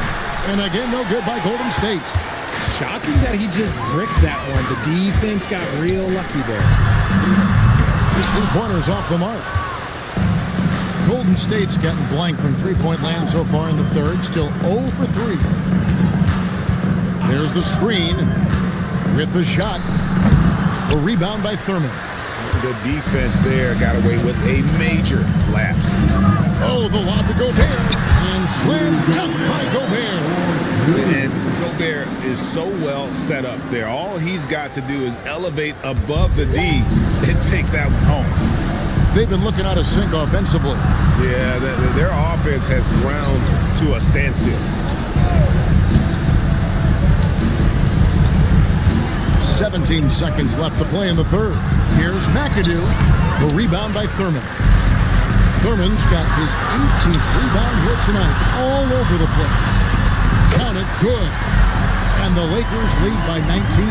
[SPEAKER 1] And again, no good by Golden State.
[SPEAKER 3] Shocking that he just bricked that one. The defense got real lucky there.
[SPEAKER 1] His 3-pointers off the mark. Golden State's gotten blank from three-point land so far in the third. Still 0 for 3. There's the screen with the shot. A rebound by Thurman.
[SPEAKER 4] The defense there got away with a major lapse.
[SPEAKER 1] Oh, the lob to Gobert. And slam dunk by Gobert.
[SPEAKER 4] And Gobert is so well set up there. All he's got to do is elevate above the D and take that one home.
[SPEAKER 1] They've been looking out of sync offensively.
[SPEAKER 4] Yeah, their offense has ground to a standstill.
[SPEAKER 1] 17 seconds left to play in the third. Here's McAdoo. The rebound by Thurman. Thurman's got his 18th rebound here tonight. All over the place. Count it, good. And the Lakers lead by 19.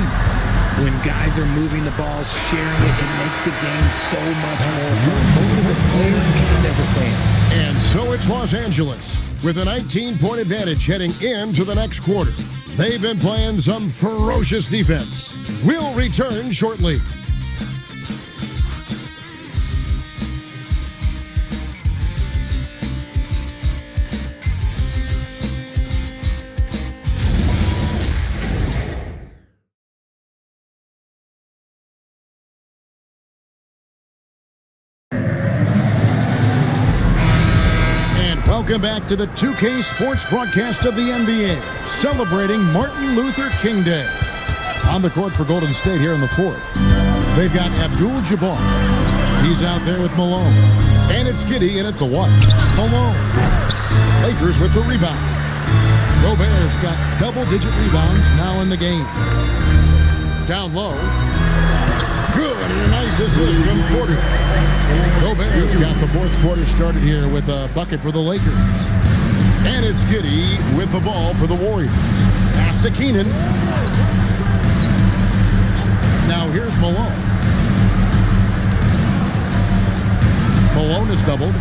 [SPEAKER 3] When guys are moving the ball, sharing it, it makes the game so much more fun, both as a player and as a fan.
[SPEAKER 1] And so it's Los Angeles with a 19-point advantage heading into the next quarter. They've been playing some ferocious defense. We'll return shortly. Welcome back to the 2K Sports broadcast of the NBA, celebrating Martin Luther King Day. On the court for Golden State here in the fourth, they've got Abdul-Jabbar. He's out there with Malone. And it's Giddey in at the one. Malone. Lakers with the rebound. Gobert's got double-digit rebounds now in the game. Down low. Good, and a nice assist from Porter. Gobert's got the fourth quarter started here with a bucket for the Lakers. And it's Giddey with the ball for the Warriors. Pass to Keenan. Now here's Malone. Malone is doubled.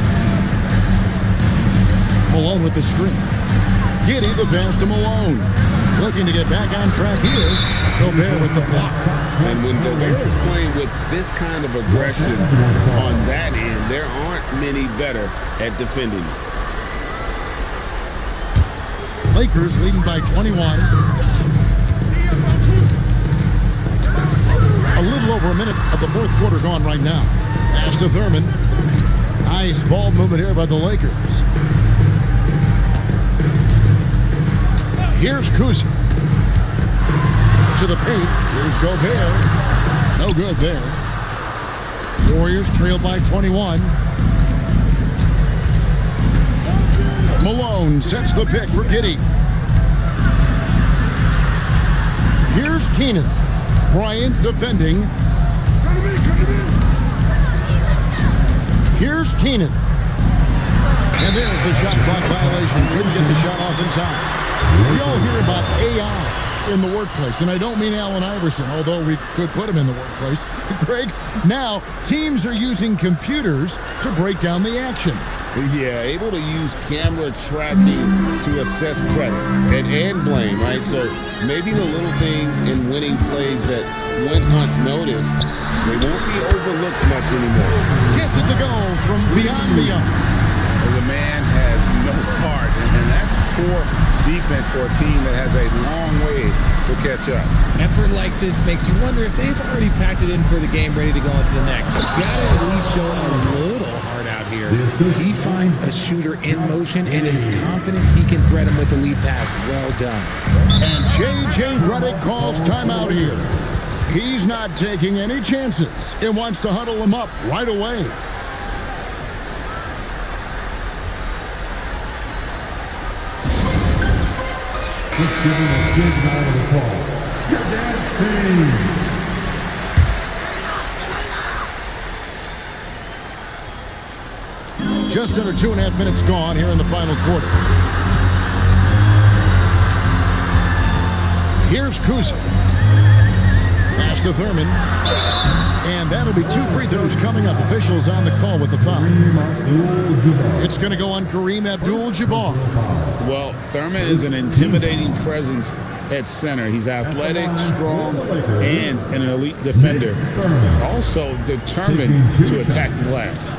[SPEAKER 1] Malone with the screen. Giddey the pass to Malone. Looking to get back on track here. Gobert with the block.
[SPEAKER 4] And when Gobert is playing with this kind of aggression on that end, there aren't many better at defending.
[SPEAKER 1] Lakers leading by 21. A little over a minute of the fourth quarter gone right now. Pass to Thurman. Nice ball movement here by the Lakers. Here's Kuzma. To the paint. Here's Gobert. No good there. Warriors trail by 21. Malone sets the pick for Giddey. Here's Keenan. Bryant defending. Here's Keenan. And there's the shot clock violation. Couldn't get the shot off in time. We all hear about AI in the workplace, and I don't mean Allen Iverson, although we could put him in the workplace. Greg, now teams are using computers to break down the action.
[SPEAKER 2] Yeah, able to use camera tracking to assess credit and blame, right? So maybe the little things in winning plays that went unnoticed, they won't be overlooked much anymore.
[SPEAKER 1] Gets it to go from beyond the arc.
[SPEAKER 4] The man has no heart, and that's poor defense for a team that has a long way to catch up.
[SPEAKER 9] Effort like this makes you wonder if they've already packed it in for the game, ready to go on to the next. Gotta at least show a little heart out here. He finds a shooter in motion and is confident he can threat him with the lead pass. Well done.
[SPEAKER 1] And J.J. Redick calls timeout here. He's not taking any chances and wants to huddle him up right away.
[SPEAKER 5] Just giving a big amount of the ball. Dienasty.
[SPEAKER 1] Just under 2.5 minutes gone here in the final quarter. Here's Kuzma. Pass to Thurman. And that'll be 2 free throws coming up. Officials on the call with the foul. It's going to go on Kareem Abdul-Jabbar.
[SPEAKER 2] Well, Thurman is an intimidating presence at center. He's athletic, strong, and an elite defender. Also determined to attack the glass.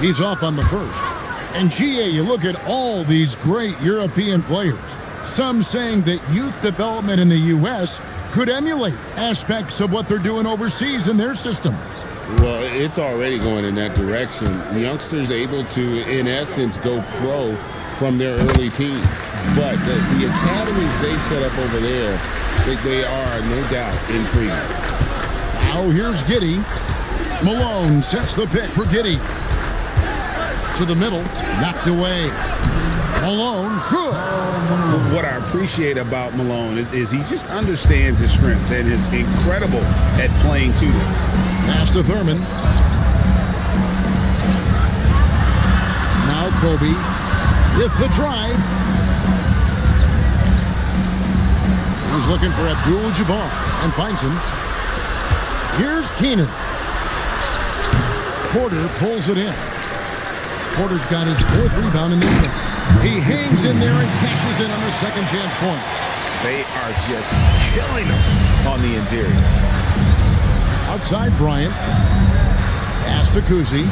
[SPEAKER 1] He's off on the first. And GA, you look at all these great European players. Some saying that youth development in the U.S. could emulate aspects of what they're doing overseas in their systems.
[SPEAKER 2] Well, it's already going in that direction. Youngsters able to, in essence, go pro from their early teens. But the academies they've set up over there, they are no doubt intriguing.
[SPEAKER 1] Now here's Giddey. Malone sets the pick for Giddey. To the middle, knocked away. Malone, good.
[SPEAKER 4] What I appreciate about Malone is he just understands his strengths and is incredible at playing to them.
[SPEAKER 1] Pass to Thurman. Now Kobe with the drive. He's looking for Abdul-Jabbar and finds him. Here's Keenan. Porter pulls it in. Porter's got his 4th rebound in this one. He hangs in there and cashes in on the second chance points.
[SPEAKER 4] They are just killing them on the interior.
[SPEAKER 1] Outside Bryant. Pass to Kuzi.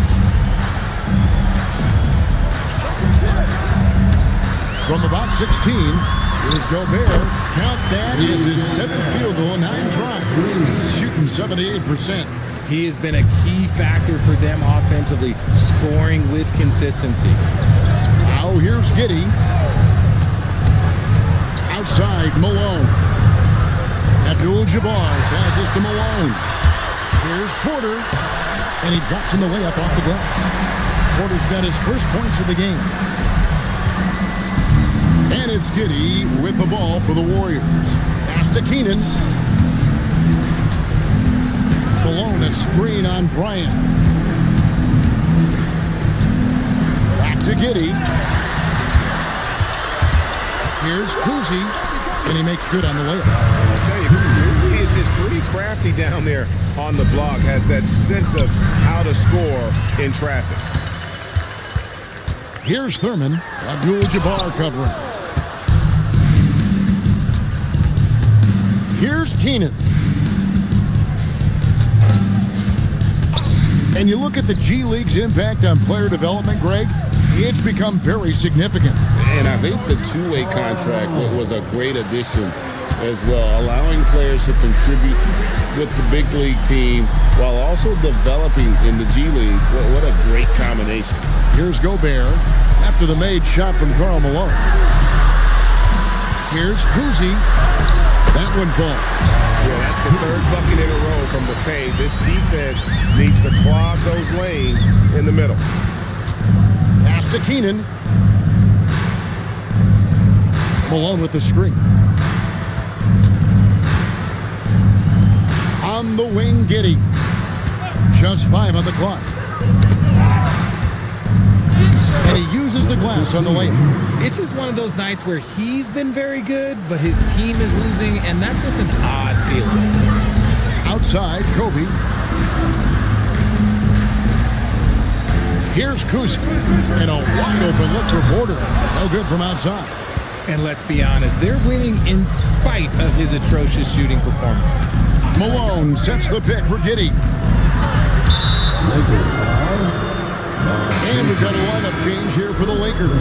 [SPEAKER 1] From about 16, here's Gobert. Count that is his 7th field goal, 9 tries. He's shooting 78%.
[SPEAKER 9] He has been a key factor for them offensively, scoring with consistency.
[SPEAKER 1] Now here's Giddey. Outside Malone. Abdul-Jabbar passes to Malone. Here's Porter. And he drops in the layup off the glass. Porter's got his first points of the game. And it's Giddey with the ball for the Warriors. Pass to Keenan. Malone, a screen on Bryant. Back to Giddey. Here's Kuzi, and he makes good on the layup.
[SPEAKER 10] I'll tell you, Kuzi is pretty crafty down there on the block, has that sense of how to score in traffic.
[SPEAKER 1] Here's Thurman. Abdul-Jabbar covering. Here's Keenan. And you look at the G League's impact on player development, Greg, it's become very significant.
[SPEAKER 2] And I think the two-way contract was a great addition as well, allowing players to contribute with the big league team while also developing in the G League. What a great combination.
[SPEAKER 1] Here's Gobert after the made shot from Karl Malone. Here's Kuzi. That one falls.
[SPEAKER 10] Yeah, that's the third bucket in a row from the paint. This defense needs to clog those lanes in the middle.
[SPEAKER 1] Pass to Keenan. Malone with the screen. On the wing, Giddey. Just 5 on the clock. And he uses the glass on the lane.
[SPEAKER 9] It's just one of those nights where he's been very good, but his team is losing, and that's just an odd feeling.
[SPEAKER 1] Outside, Kobe. Here's Kuz. And a wide open look for Porter. No good from outside.
[SPEAKER 9] And let's be honest, they're winning in spite of his atrocious shooting performance.
[SPEAKER 1] Malone sets the pick for Giddey. And we've got a lineup change here for the Lakers.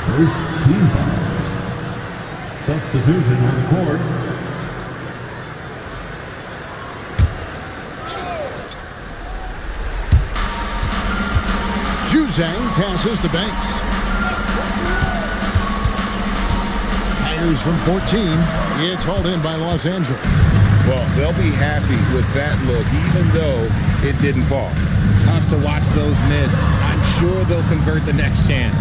[SPEAKER 5] First team foul. Substitution on the court.
[SPEAKER 1] Juzang passes to Banks. Fires from 14. It's hauled in by Los Angeles.
[SPEAKER 10] Well, they'll be happy with that look, even though it didn't fall.
[SPEAKER 9] Tough to watch those miss. I'm sure they'll convert the next chance.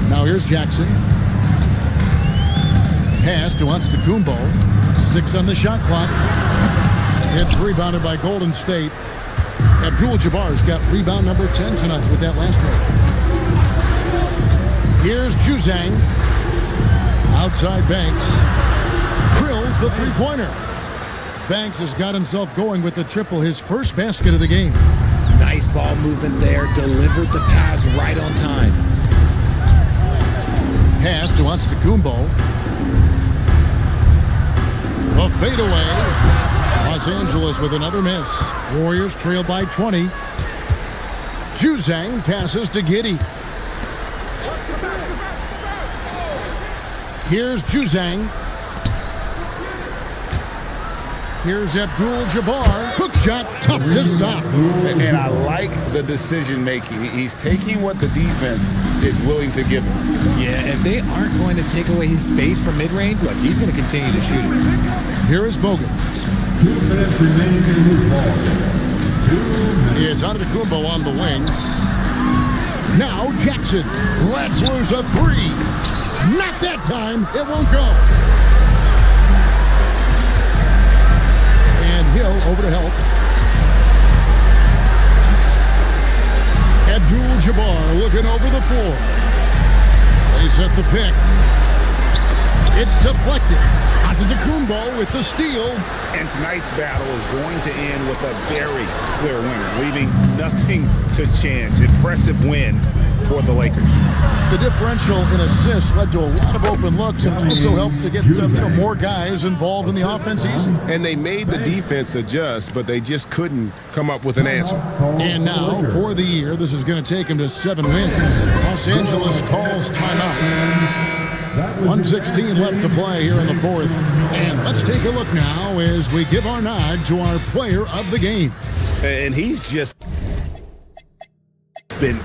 [SPEAKER 1] Now here's Jackson. Pass to Antetokounmpo. 6 on the shot clock. It's rebounded by Golden State. Abdul-Jabbar's got rebound number 10 tonight with that last one. Here's Juzang. Outside Banks. Drills the three-pointer. Banks has got himself going with the triple, his first basket of the game.
[SPEAKER 9] Nice ball movement there. Delivered the pass right on time.
[SPEAKER 1] Pass to Antetokounmpo. A fadeaway. Los Angeles with another miss. Warriors trail by 20. Juzang passes to Giddey. Here's Juzang. Here's Abdul-Jabbar. Hook shot, tough to stop.
[SPEAKER 10] And I like the decision making. He's taking what the defense is willing to give him.
[SPEAKER 9] Yeah, if they aren't going to take away his space from mid-range, look, he's going to continue to shoot it.
[SPEAKER 1] Here is Bogut.
[SPEAKER 5] 2 minutes remaining in this ball. 2 minutes.
[SPEAKER 1] It's Antetokounmpo on the wing. Now Jackson lets loose a 3. Not that time. It won't go. And Hill over to help. Abdul-Jabbar looking over the floor. They set the pick. It's deflected. Antetokounmpo with the steal.
[SPEAKER 10] And tonight's battle is going to end with a very clear winner, leaving nothing to chance. Impressive win for the Lakers.
[SPEAKER 1] The differential in assists led to a lot of open looks and also helped to get more guys involved in the offense easy.
[SPEAKER 10] And they made the defense adjust, but they just couldn't come up with an answer.
[SPEAKER 1] And now, for the year, this is going to take them to 7 wins. Los Angeles calls timeout. 1:16 left to play here in the fourth. And let's take a look now as we give our nod to our player of the game.
[SPEAKER 10] And he's just been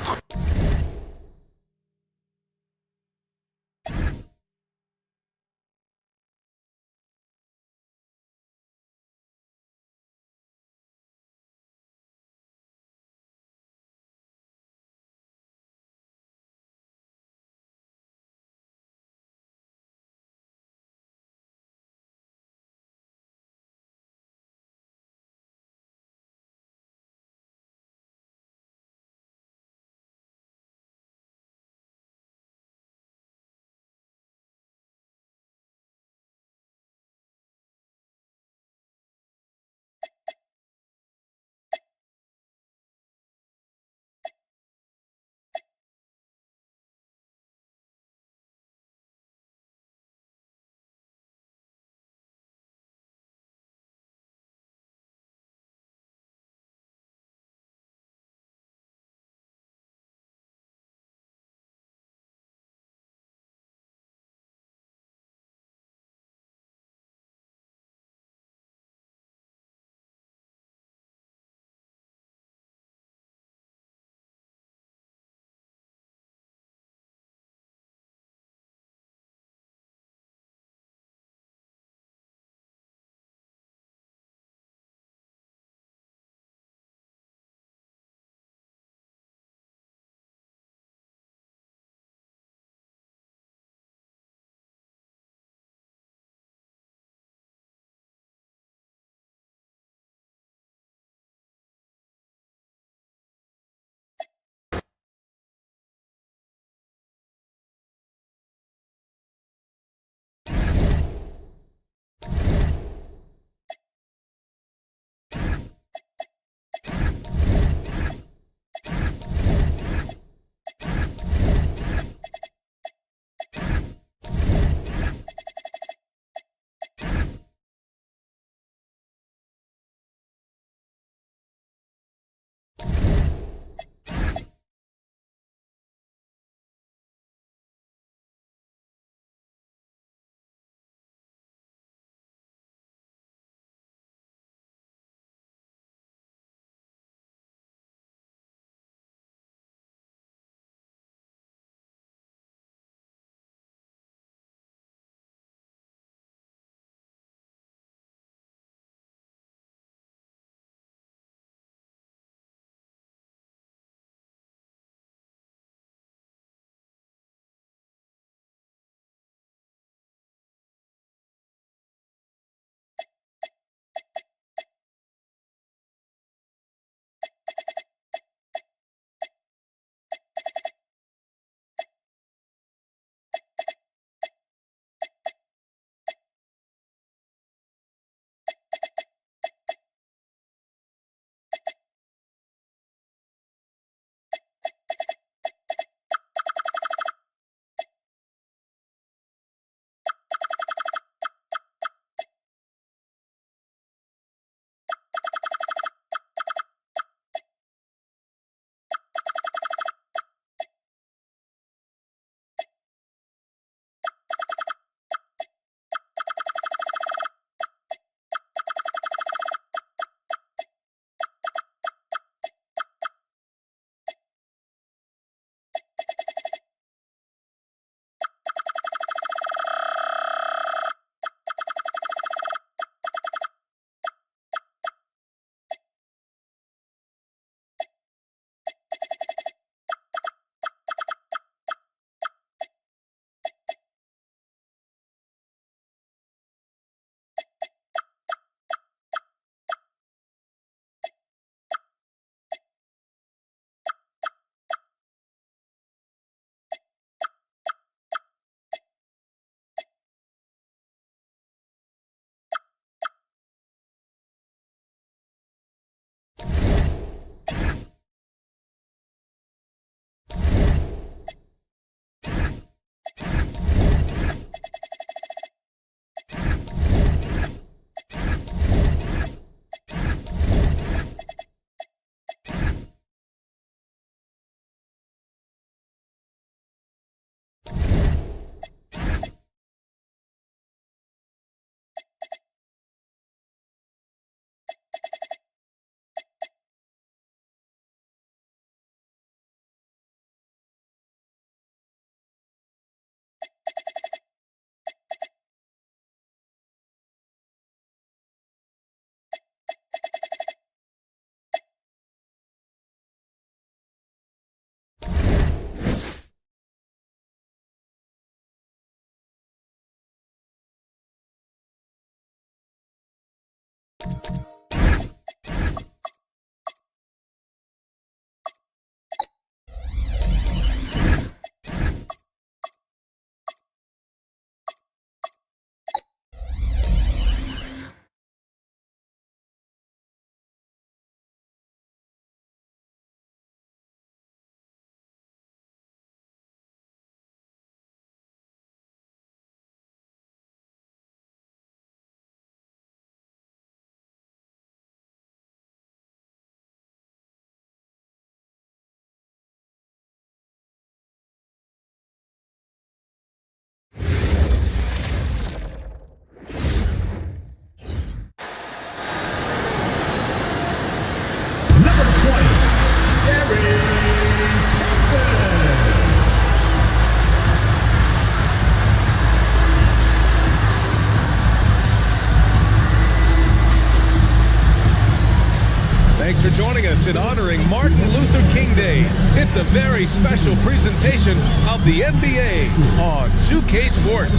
[SPEAKER 11] Thanks for joining us in honoring Martin Luther King Day. It's a very special presentation of the NBA on 2K Sports.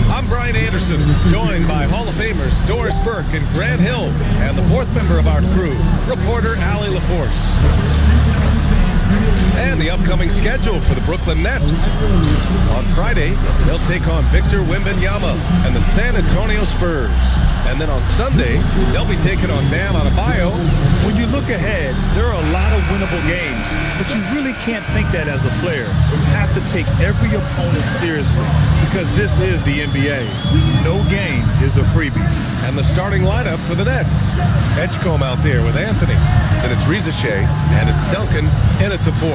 [SPEAKER 11] I'm Brian Anderson, joined by Hall of Famers Doris Burke and Grant Hill, and the fourth member of our crew, reporter Allie LaForce. And the upcoming schedule for the Brooklyn Nets. On Friday, they'll take on Victor Wembanyama and the San Antonio Spurs. And then on Sunday, they'll be taking on Bam Adebayo.
[SPEAKER 8] When you look ahead, there are a lot of winnable games, but you really can't think that as a player. You have to take every opponent seriously because this is the NBA. No game is a freebie.
[SPEAKER 11] And the starting lineup for the Nets. Edgecombe out there with Anthony. Then it's LaLvsGsw, and it's Duncan in at the 4.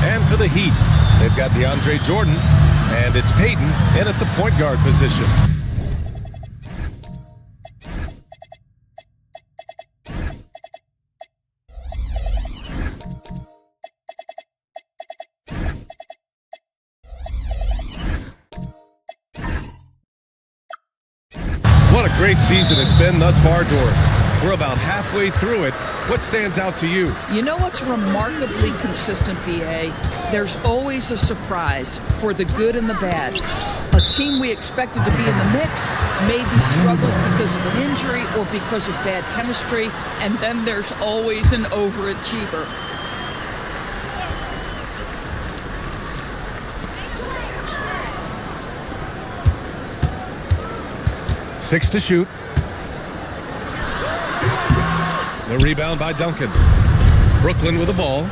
[SPEAKER 11] And for the Heat, they've got DeAndre Jordan, and it's Payton in at the point guard position. What a great season it's been thus far, Doris. We're about halfway through it. What stands out to you?
[SPEAKER 12] You know what's remarkably consistent, BA? There's always a surprise for the good and the bad. A team we expected to be in the mix maybe struggles because of an injury or because of bad chemistry, and then there's always an overachiever.
[SPEAKER 11] Six to shoot. The rebound by Duncan. Brooklyn with the ball.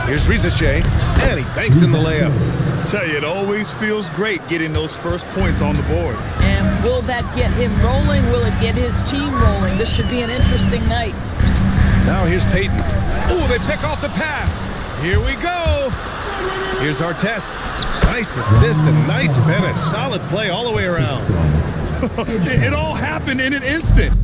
[SPEAKER 11] Here's LaLvsGsw, and he banks in the layup.
[SPEAKER 8] I tell you, it always feels great getting those first points on the board.
[SPEAKER 12] And will that get him rolling? Will it get his team rolling? This should be an interesting night.
[SPEAKER 11] Now here's Payton. Oh, they pick off the pass. Here we go. Here's our test. Nice assist and nice finish. Solid play all the way around.
[SPEAKER 8] It all happened in an instant.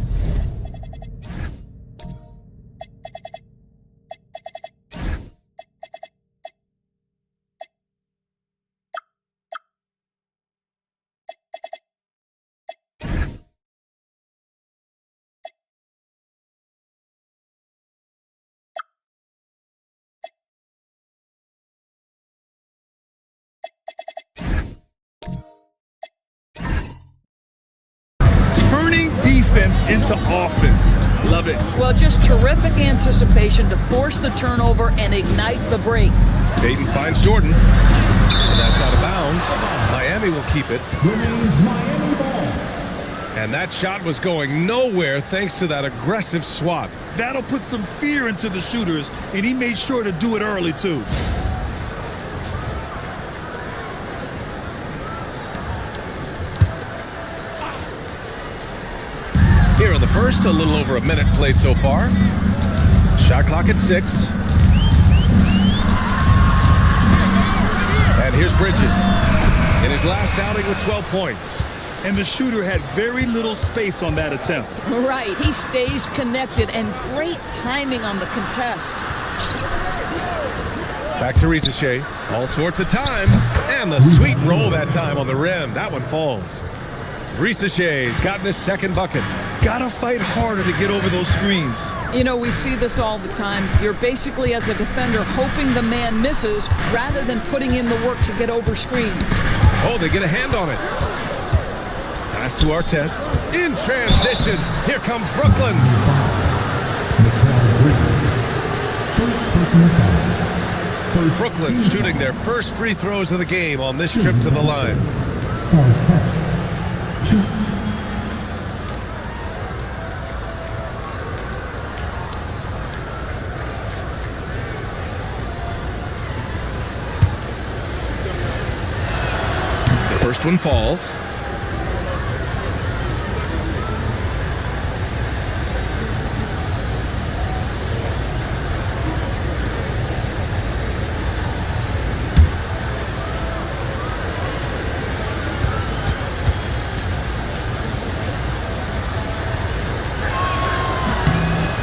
[SPEAKER 8] Turning defense into offense. Love it.
[SPEAKER 12] Well, just terrific anticipation to force the turnover and ignite the break.
[SPEAKER 11] Payton finds Jordan. And that's out of bounds. Miami will keep it. And that shot was going nowhere thanks to that aggressive swat.
[SPEAKER 8] That'll put some fear into the shooters, and he made sure to do it early, too.
[SPEAKER 11] Here in the first, a little over a minute played so far. Shot clock at 6. And here's Bridges in his last outing with 12 points.
[SPEAKER 8] And the shooter had very little space on that attempt.
[SPEAKER 12] Right, he stays connected and great timing on the contest.
[SPEAKER 11] Back to LaLvsGsw, all sorts of time, and the sweet roll that time on the rim. That one falls. LaLvsGsw's gotten his second bucket.
[SPEAKER 8] Gotta fight harder to get over those screens.
[SPEAKER 12] You know, we see this all the time. You're basically, as a defender, hoping the man misses rather than putting in the work to get over screens.
[SPEAKER 11] Oh, they get a hand on it. Pass to our test. In transition, here comes Brooklyn. Brooklyn shooting their first free throws of the game on this trip to the line. The first one falls.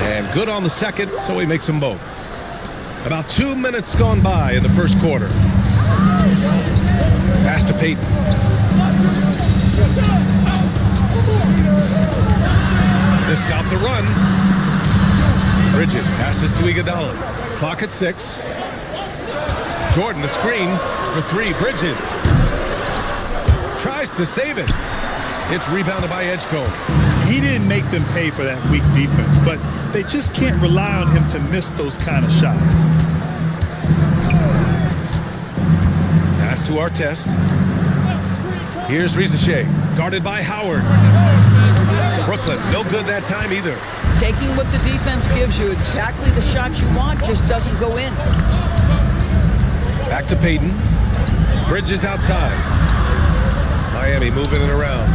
[SPEAKER 11] And good on the second, so he makes them both. About 2 minutes gone by in the first quarter. Pass to Payton. To stop the run. Bridges. Passes to Iguodala. Clock at 6. Jordan, the screen for 3. Bridges tries to save it. It's rebounded by Edgecombe.
[SPEAKER 8] He didn't make them pay for that weak defense, but they just can't rely on him to miss those kind of shots.
[SPEAKER 11] Pass to Artest. Here's LaLvsGsw, guarded by Howard. Brooklyn, no good that time either.
[SPEAKER 12] Taking what the defense gives you, exactly the shot you want, just doesn't go in.
[SPEAKER 11] Back to Payton. Bridges outside. Miami moving it around.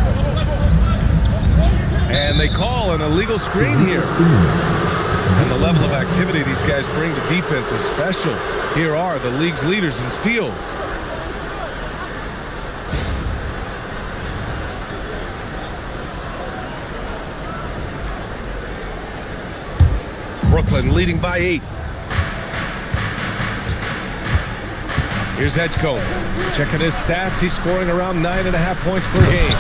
[SPEAKER 11] And they call an illegal screen here. And the level of activity these guys bring to defense is special. Here are the league's leaders in steals. Brooklyn leading by 8. Here's Edgecombe. Checking his stats. He's scoring around 9.5 points per game.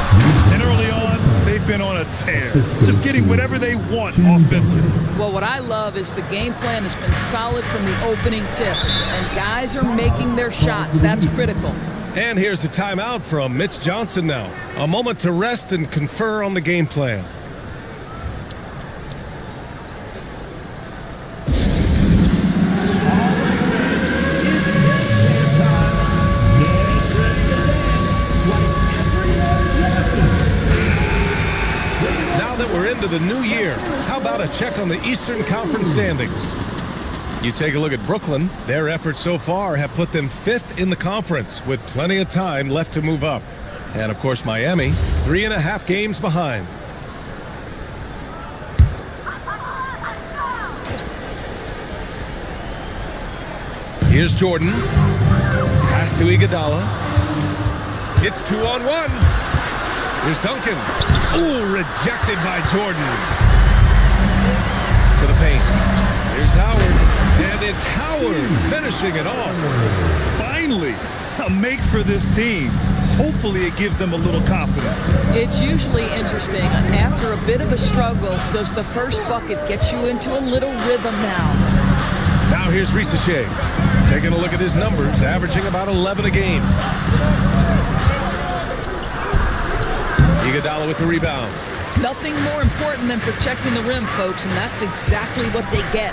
[SPEAKER 8] And early on, they've been on a tear. Just getting whatever they want offensively.
[SPEAKER 12] Well, what I love is the game plan has been solid from the opening tip. And guys are making their shots. That's critical.
[SPEAKER 11] And here's the timeout from Mitch Johnson now. A moment to rest and confer on the game plan. Into the new year, how about a check on the Eastern Conference standings? You take a look at Brooklyn. Their efforts so far have put them 5th in the conference with plenty of time left to move up. And of course Miami, 3.5 games behind. Here's Jordan. Pass to Iguodala. It's 2-on-1. Here's Duncan. Ooh, rejected by Jordan. To the paint. Here's Howard. And it's Howard finishing it off.
[SPEAKER 8] Finally, a make for this team. Hopefully it gives them a little confidence.
[SPEAKER 12] It's usually interesting. After a bit of a struggle, does the first bucket get you into a little rhythm now?
[SPEAKER 11] Now here's LaLvsGsw. Taking a look at his numbers, averaging about 11 a game. Iguodala with the rebound.
[SPEAKER 12] Nothing more important than protecting the rim, folks, and that's exactly what they get.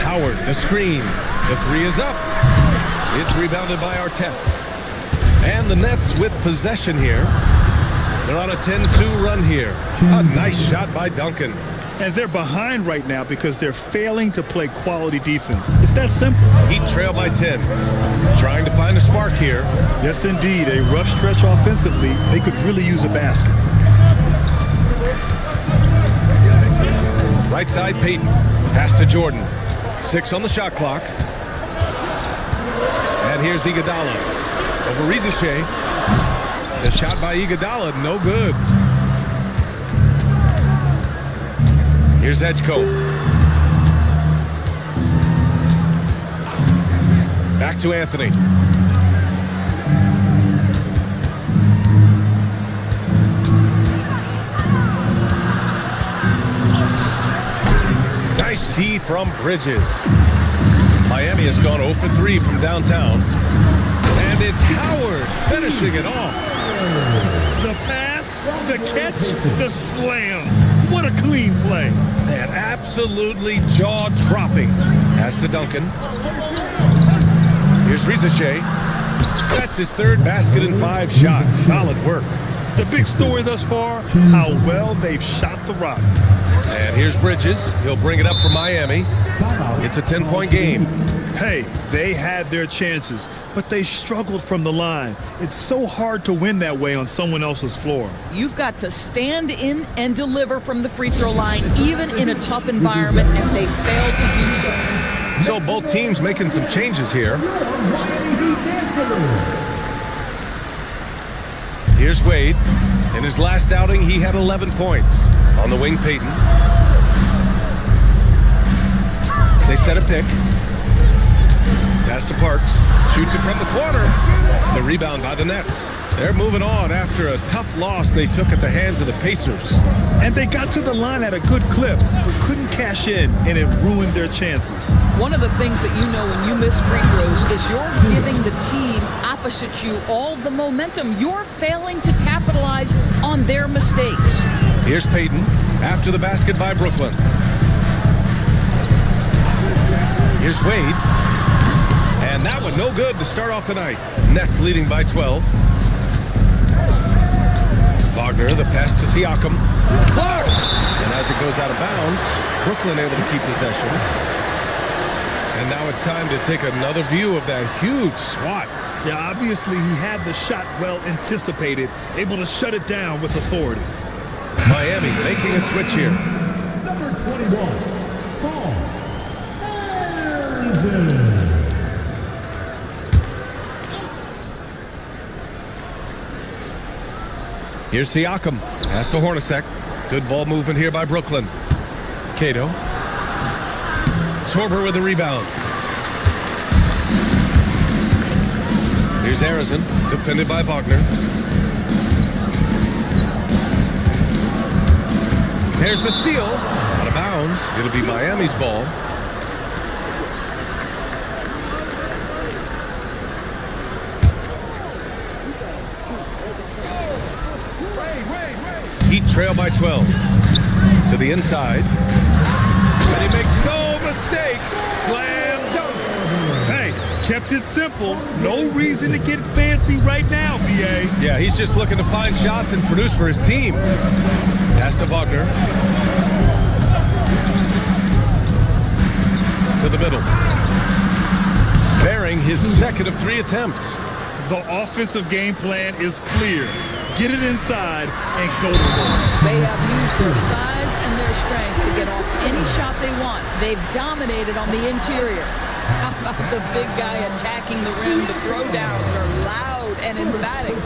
[SPEAKER 11] Howard, the screen. The 3 is up. It's rebounded by Artest. And the Nets with possession here. They're on a 10-2 run here. A nice shot by Duncan.
[SPEAKER 8] And they're behind right now because they're failing to play quality defense. It's that simple.
[SPEAKER 11] Heat trail by 10. Trying to find a spark here.
[SPEAKER 8] Yes, indeed. A rough stretch offensively. They could really use a basket.
[SPEAKER 11] Right side, Payton. Pass to Jordan. 6 on the shot clock. And here's Iguodala. Over LaLvsGsw. The shot by Iguodala, no good. Here's Edgecombe. Back to Anthony. Nice D from Bridges. Miami has gone 0 for 3 from downtown. And it's Howard finishing it off.
[SPEAKER 8] The pass, the catch, the slam. What a clean play.
[SPEAKER 11] Man, absolutely jaw-dropping. Pass to Duncan. Here's LaLvsGsw. That's his 3rd basket in 5 shots. Solid work.
[SPEAKER 8] The big story thus far, how well they've shot the rock.
[SPEAKER 11] And here's Bridges. He'll bring it up for Miami. It's a 10-point game.
[SPEAKER 8] Hey, they had their chances, but they struggled from the line. It's so hard to win that way on someone else's floor.
[SPEAKER 12] You've got to stand in and deliver from the free throw line, even in a tough environment, and they failed to do so.
[SPEAKER 11] So both teams making some changes here. Here's Wade. In his last outing, he had 11 points. On the wing, Payton. They set a pick. Pass to Parks. Shoots it from the corner. The rebound by the Nets. They're moving on after a tough loss they took at the hands of the Pacers.
[SPEAKER 8] And they got to the line at a good clip, but couldn't cash in, and it ruined their chances.
[SPEAKER 12] One of the things that you know when you miss free throws is you're giving the team opposite you all the momentum. You're failing to capitalize on their mistakes.
[SPEAKER 11] Here's Payton after the basket by Brooklyn. Here's Wade. And that one no good to start off the night. Nets leading by 12. Wagner, the pass to Siakam. And as it goes out of bounds, Brooklyn able to keep possession. And now it's time to take another view of that huge swat.
[SPEAKER 8] Yeah, obviously he had the shot well anticipated, able to shut it down with authority.
[SPEAKER 11] Miami making a switch here.
[SPEAKER 5] Number 21, Paul Anderson.
[SPEAKER 11] Here's Siakam. Pass to Hornacek. Good ball movement here by Brooklyn. Cato. Sorber with the rebound. Here's Harrison. Defended by Wagner. Here's the steal. Out of bounds. It'll be Miami's ball. Heat trail by 12. To the inside. And he makes no mistake. Slam dunk.
[SPEAKER 8] Hey, kept it simple. No reason to get fancy right now, BA.
[SPEAKER 11] Yeah, he's just looking to find shots and produce for his team. Pass to Wagner. To the middle. Bearing his second of 3 attempts.
[SPEAKER 8] The offensive game plan is clear. Get it inside and go to work.
[SPEAKER 12] They have used their size and their strength to get off any shot they want. They've dominated on the interior. How about the big guy attacking the rim? The throwdowns are loud and emphatic.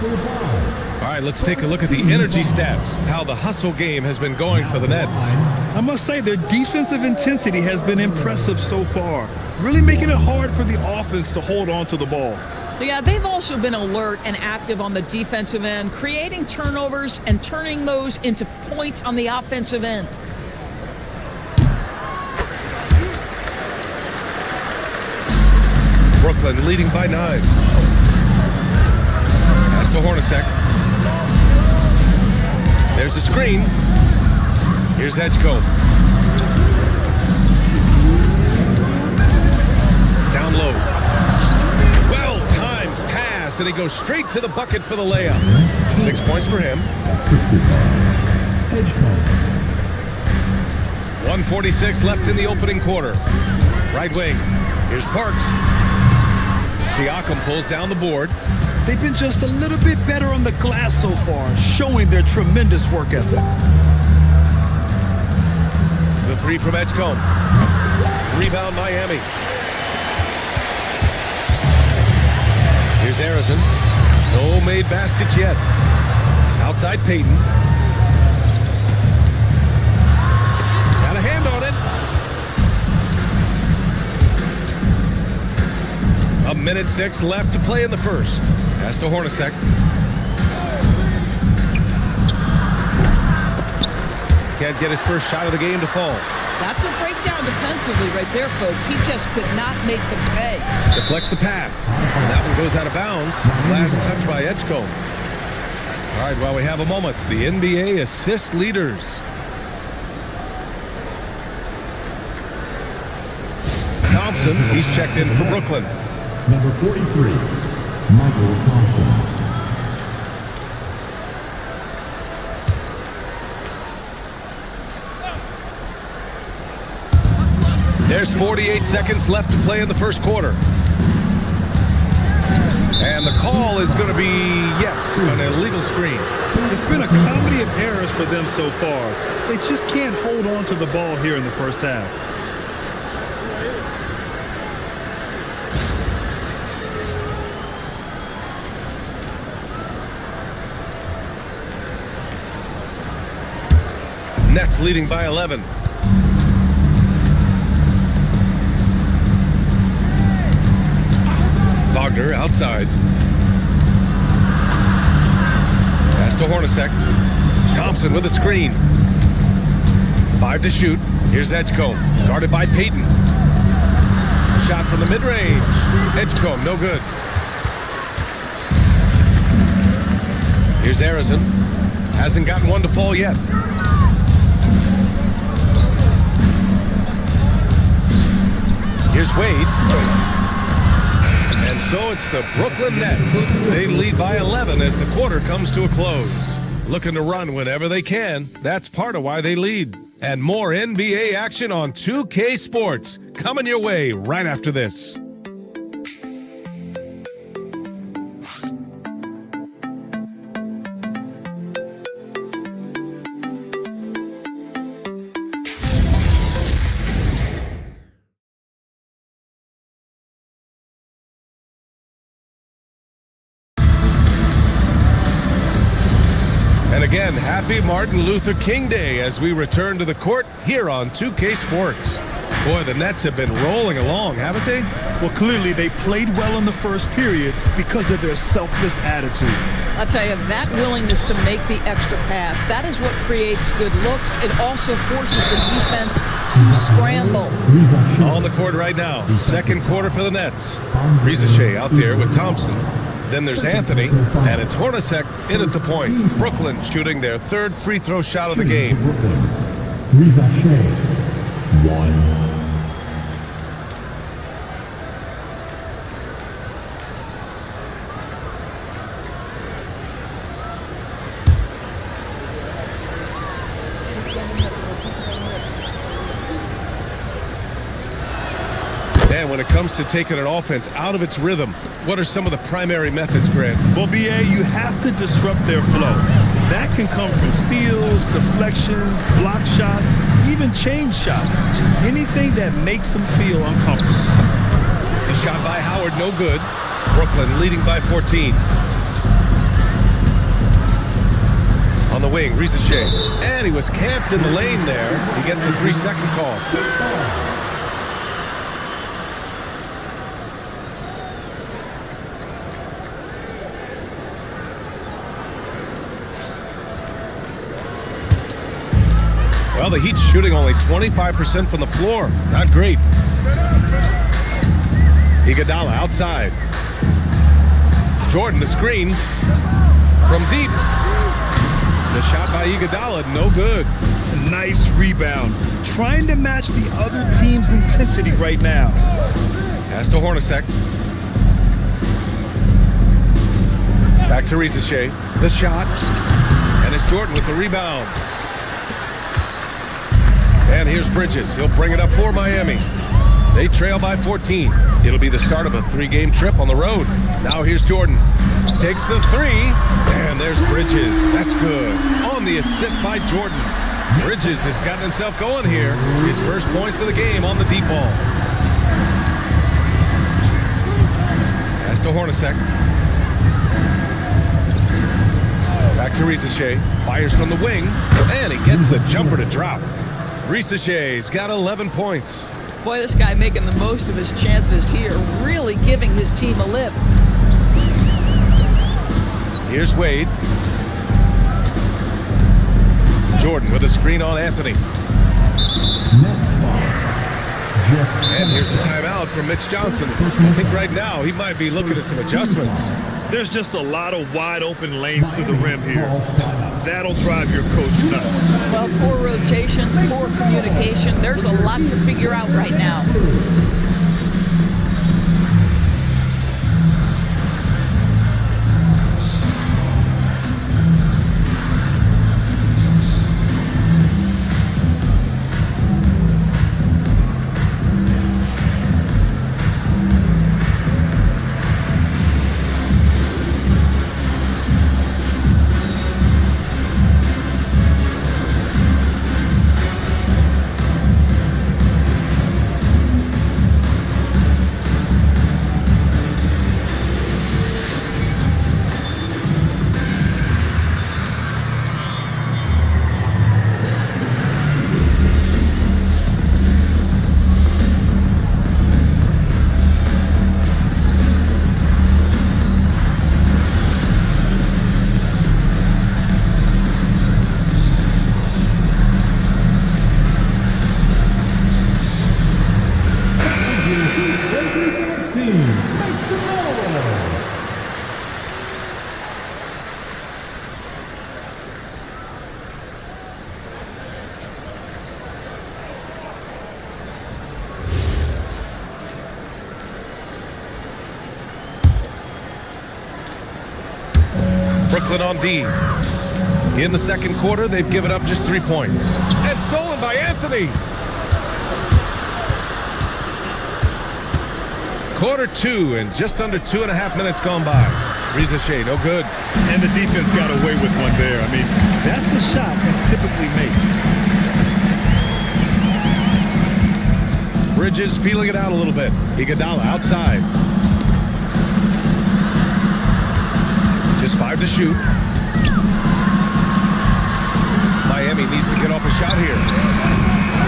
[SPEAKER 11] All right, let's take a look at the energy stats, how the hustle game has been going for the Nets.
[SPEAKER 8] I must say their defensive intensity has been impressive so far, really making it hard for the offense to hold on to the ball.
[SPEAKER 12] Yeah, they've also been alert and active on the defensive end, creating turnovers and turning those into points on the offensive end.
[SPEAKER 11] Brooklyn leading by 9. Pass to Hornacek. There's a screen. Here's Edgecombe. Down low. Well-timed pass, and he goes straight to the bucket for the layup. 6 points for him. 1:46 left in the opening quarter. Right wing. Here's Parks. Siakam pulls down the board.
[SPEAKER 8] They've been just a little bit better on the glass so far, showing their tremendous work ethic.
[SPEAKER 11] The 3 from Edgecombe. Rebound Miami. Here's Harrison. No made baskets yet. Outside Payton. Got a hand on it. 1:06 left to play in the first. Pass to Hornacek. Can't get his first shot of the game to fall.
[SPEAKER 12] That's a breakdown defensively right there, folks. He just could not make them pay.
[SPEAKER 11] Deflects the pass. And that one goes out of bounds. Last touch by Edgecombe. All right, while we have a moment, the NBA assist leaders. Thompson, he's checked in for Brooklyn.
[SPEAKER 5] Number 43, Michael Thompson.
[SPEAKER 11] There's 48 seconds left to play in the first quarter. And the call is going to be, yes, an illegal screen.
[SPEAKER 8] It's been a comedy of errors for them so far. They just can't hold on to the ball here in the first half.
[SPEAKER 11] Nets leading by 11. under, outside. Pass to Hornacek. Thompson with a screen. 5 to shoot. Here's Edgecombe, guarded by Payton. Shot from the mid-range. Edgecombe, no good. Here's Arizin. Hasn't gotten one to fall yet. Here's Wade. And so it's the Brooklyn Nets. They lead by 11 as the quarter comes to a close. Looking to run whenever they can. That's part of why they lead. And more NBA action on 2K Sports coming your way right after this. And again, happy Martin Luther King Day as we return to the court here on 2K Sports. Boy, the Nets have been rolling along, haven't they?
[SPEAKER 8] Well, clearly they played well in the first period because of their selfless attitude.
[SPEAKER 12] I'll tell you, that willingness to make the extra pass, that is what creates good looks. It also forces the defense to scramble.
[SPEAKER 11] On the court right now, second quarter for the Nets. LaLvsGsw out there with Thompson. Then there's Anthony, and it's Hornacek in at the point. Brooklyn shooting their third free throw shot of the game.
[SPEAKER 5] LaLvsGsw, 1.
[SPEAKER 11] And when it comes to taking an offense out of its rhythm, what are some of the primary methods, Grant?
[SPEAKER 8] Well, BA, you have to disrupt their flow. That can come from steals, deflections, block shots, even change shots. Anything that makes them feel uncomfortable.
[SPEAKER 11] The shot by Howard, no good. Brooklyn leading by 14. On the wing, LaLvsGsw. And he was camped in the lane there. He gets a 3-second call. Well, the Heat's shooting only 25% from the floor. Not great. Iguodala outside. Jordan, the screen from deep. The shot by Iguodala, no good.
[SPEAKER 8] A nice rebound. Trying to match the other team's intensity right now.
[SPEAKER 11] Pass to Hornacek. Back to LaLvsGsw. The shot. And it's Jordan with the rebound. And here's Bridges. He'll bring it up for Miami. They trail by 14. It'll be the start of a 3-game trip on the road. Now here's Jordan. Takes the 3. And there's Bridges. That's good. On the assist by Jordan. Bridges has gotten himself going here. His first points of the game on the deep ball. Pass to Hornacek. Back to LaLvsGsw. Fires from the wing. And he gets the jumper to drop. LaLvsGsw's got 11 points.
[SPEAKER 12] Boy, this guy making the most of his chances here, really giving his team a lift.
[SPEAKER 11] Here's Wade. Jordan with a screen on Anthony. And here's a timeout from Mitch Johnson. I think right now he might be looking at some adjustments.
[SPEAKER 8] There's just a lot of wide open lanes to the rim here. That'll drive your coach nuts.
[SPEAKER 12] Well, poor rotations, poor communication. There's a lot to figure out right now.
[SPEAKER 11] Brooklyn on D. In the second quarter, they've given up just 3 points. And stolen by Anthony. Quarter 2 and just under 2.5 minutes gone by. LaLvsGsw, no good.
[SPEAKER 8] And the defense got away with one there. I mean, that's a shot that typically makes.
[SPEAKER 11] Bridges feeling it out a little bit. Iguodala outside. Just 5 to shoot. Miami needs to get off a shot here.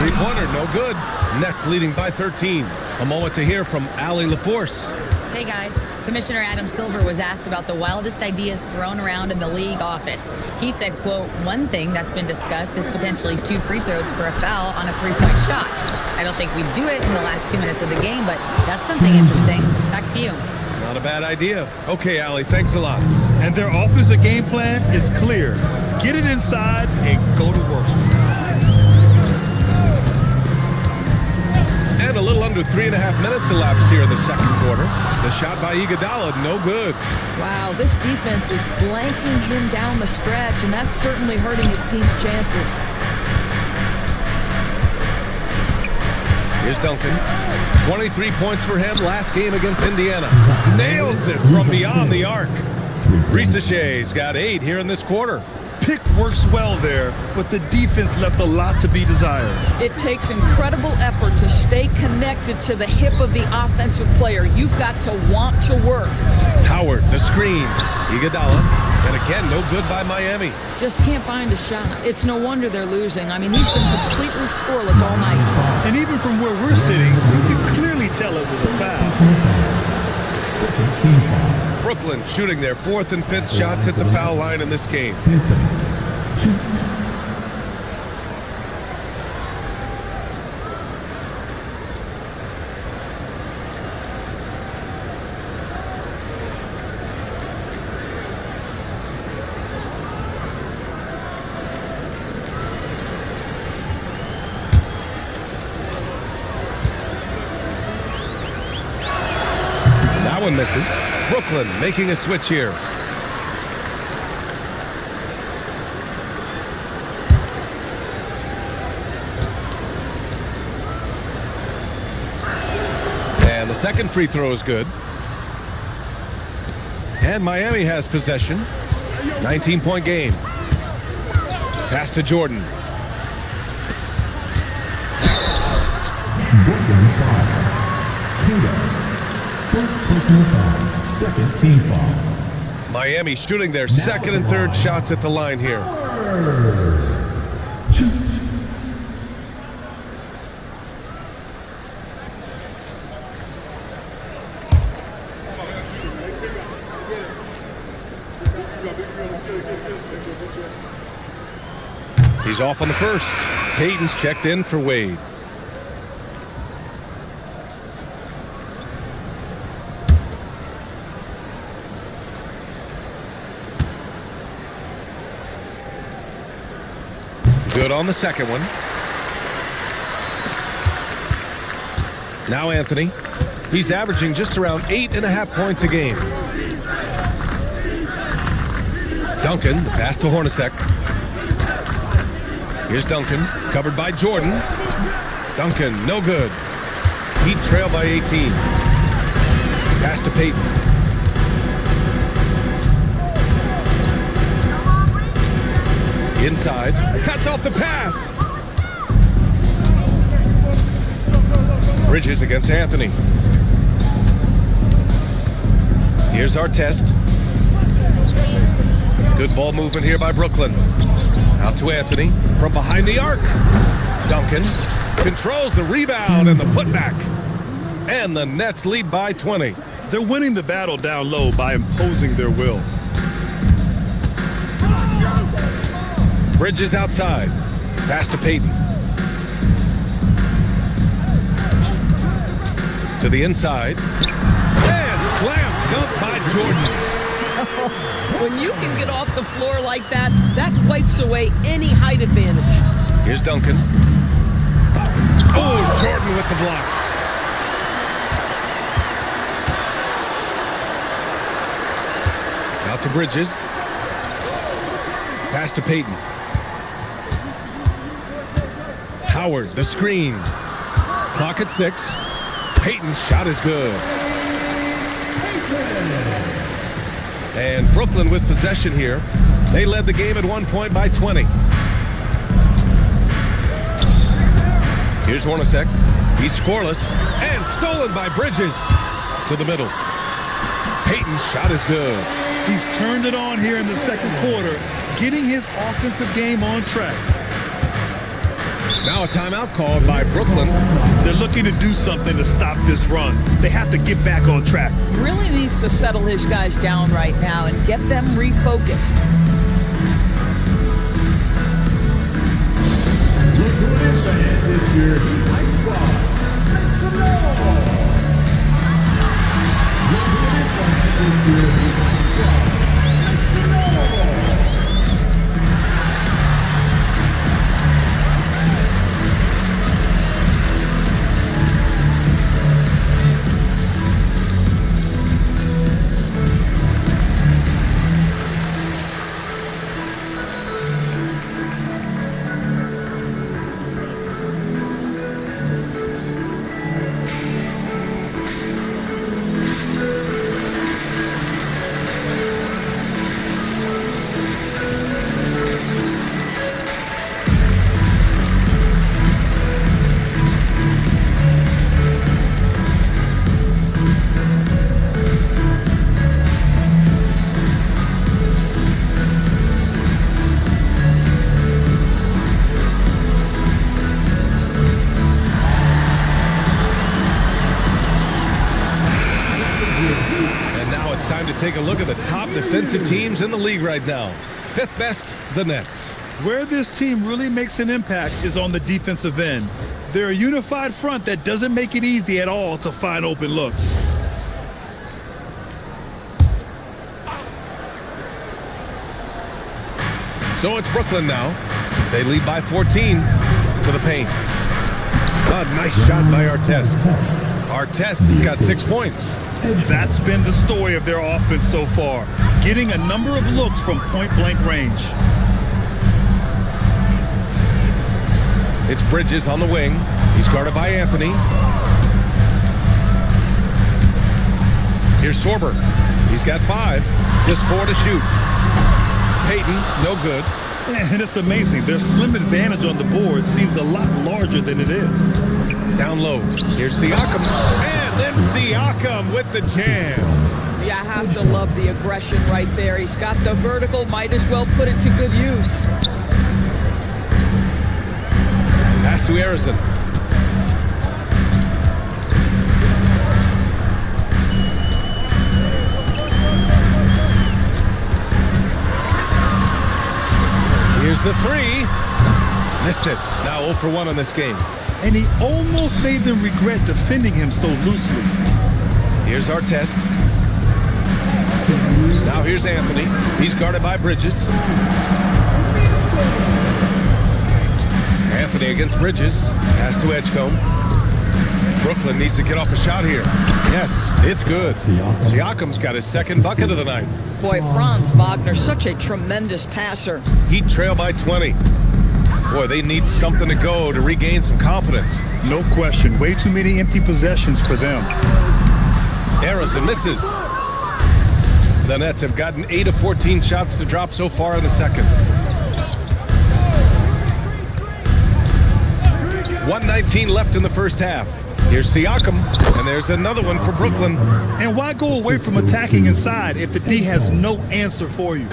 [SPEAKER 11] 3-pointer, no good. Nets leading by 13. A moment to hear from LaLvsGsw.
[SPEAKER 13] Hey guys, Commissioner Adam Silver was asked about the wildest ideas thrown around in the league office. He said, quote, one thing that's been discussed is potentially 2 free throws for a foul on a 3-point shot. I don't think we'd do it in the last 2 minutes of the game, but that's something interesting. Back to you.
[SPEAKER 11] Not a bad idea. Okay, Allie, thanks a lot.
[SPEAKER 8] And their offensive game plan is clear. Get it inside and go to work.
[SPEAKER 11] And a little under 3.5 minutes elapsed here in the second quarter. The shot by Iguodala, no good.
[SPEAKER 12] Wow, this defense is blanking him down the stretch, and that's certainly hurting his team's chances.
[SPEAKER 11] Here's Duncan. 23 points for him last game against Indiana. Nails it from beyond the arc. LaLvsGsw's got 8 here in this quarter.
[SPEAKER 8] Pick works well there, but the defense left a lot to be desired.
[SPEAKER 12] It takes incredible effort to stay connected to the hip of the offensive player. You've got to want to work.
[SPEAKER 11] Howard, the screen. Iguodala. And again, no good by Miami.
[SPEAKER 12] Just can't find a shot. It's no wonder they're losing. I mean, he's been completely scoreless all night.
[SPEAKER 8] And even from where we're sitting, you can clearly tell it was a foul.
[SPEAKER 11] Brooklyn shooting their 4th and 5th shots at the foul line in this game. That one misses. Brooklyn making a switch here. And the second free throw is good. And Miami has possession. 19-point game. Pass to Jordan.
[SPEAKER 5] Second team foul.
[SPEAKER 11] Miami shooting their second and third shots at the line here. He's off on the first. Payton's checked in for Wade. Good on the second one. Now Anthony. He's averaging just around 8.5 points a game. Duncan, pass to Hornacek. Here's Duncan, covered by Jordan. Duncan, no good. Heat trail by 18. Pass to Payton. Inside, cuts off the pass. Bridges against Anthony. Here's our test. Good ball movement here by Brooklyn. Out to Anthony from behind the arc. Duncan controls the rebound and the putback. And the Nets lead by 20.
[SPEAKER 8] They're winning the battle down low by imposing their will.
[SPEAKER 11] Bridges outside. Pass to Payton. To the inside. And slam dunk by Jordan.
[SPEAKER 12] When you can get off the floor like that, that wipes away any height advantage.
[SPEAKER 11] Here's Duncan. Oh, Jordan with the block. Out to Bridges. Pass to Payton. Howard, the screen. Clock at 6. Payton's shot is good. And Brooklyn with possession here. They led the game at one point by 20. Here's Hornacek. He's scoreless and stolen by Bridges to the middle. Payton's shot is good.
[SPEAKER 8] He's turned it on here in the second quarter, getting his offensive game on track.
[SPEAKER 11] Now a timeout called by Brooklyn.
[SPEAKER 8] They're looking to do something to stop this run. They have to get back on track.
[SPEAKER 12] Really needs to settle his guys down right now and get them refocused.
[SPEAKER 5] This year, Mike Squad. Make some noise. This year, Mike Squad. Make some noise.
[SPEAKER 11] Take a look at the top defensive teams in the league right now. Fifth best, the Nets.
[SPEAKER 8] Where this team really makes an impact is on the defensive end. They're a unified front that doesn't make it easy at all to find open looks.
[SPEAKER 11] So it's Brooklyn now. They lead by 14 to the paint. A nice shot by Artest. Artest has got 6 points.
[SPEAKER 8] That's been the story of their offense so far, getting a number of looks from point-blank range.
[SPEAKER 11] It's Bridges on the wing. He's guarded by Anthony. Here's Sorber. He's got 5, just 4 to shoot. Payton, no good.
[SPEAKER 8] And it's amazing. Their slim advantage on the board seems a lot larger than it is.
[SPEAKER 11] Down low. Here's Siakam. And then Siakam with the jam.
[SPEAKER 12] Yeah, I have to love the aggression right there. He's got the vertical, might as well put it to good use.
[SPEAKER 11] Pass to Harrison. Here's the 3. Missed it. Now 0 for 1 in this game.
[SPEAKER 8] And he almost made them regret defending him so loosely.
[SPEAKER 11] Here's Artest. Now here's Anthony. He's guarded by Bridges. Anthony against Bridges. Pass to Edgecombe. Brooklyn needs to get off a shot here. Yes, it's good. Siakam's got his second bucket of the night.
[SPEAKER 12] Boy, Franz Wagner, such a tremendous passer.
[SPEAKER 11] Heat trail by 20. Boy, they need something to go to regain some confidence.
[SPEAKER 8] No question. Way too many empty possessions for them.
[SPEAKER 11] Harrison misses. The Nets have gotten 8 of 14 shots to drop so far in the second. 1:19 left in the first half. Here's Siakam, and there's another one for Brooklyn.
[SPEAKER 8] And why go away from attacking inside if the D has no answer for you?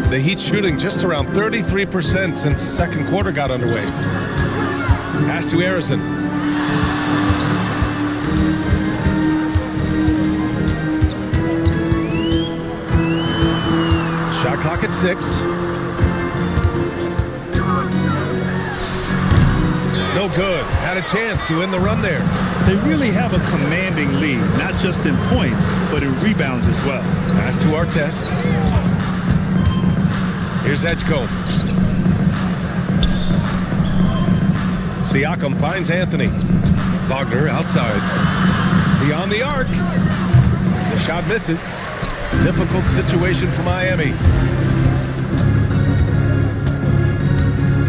[SPEAKER 11] The Heat shooting just around 33% since the second quarter got underway. Pass to Harrison. Shot clock at 6. No good. Had a chance to end the run there.
[SPEAKER 8] They really have a commanding lead, not just in points, but in rebounds as well.
[SPEAKER 11] Pass to Artest. Here's Edgecombe. Siakam finds Anthony. Wagner outside. Beyond the arc. The shot misses. Difficult situation for Miami.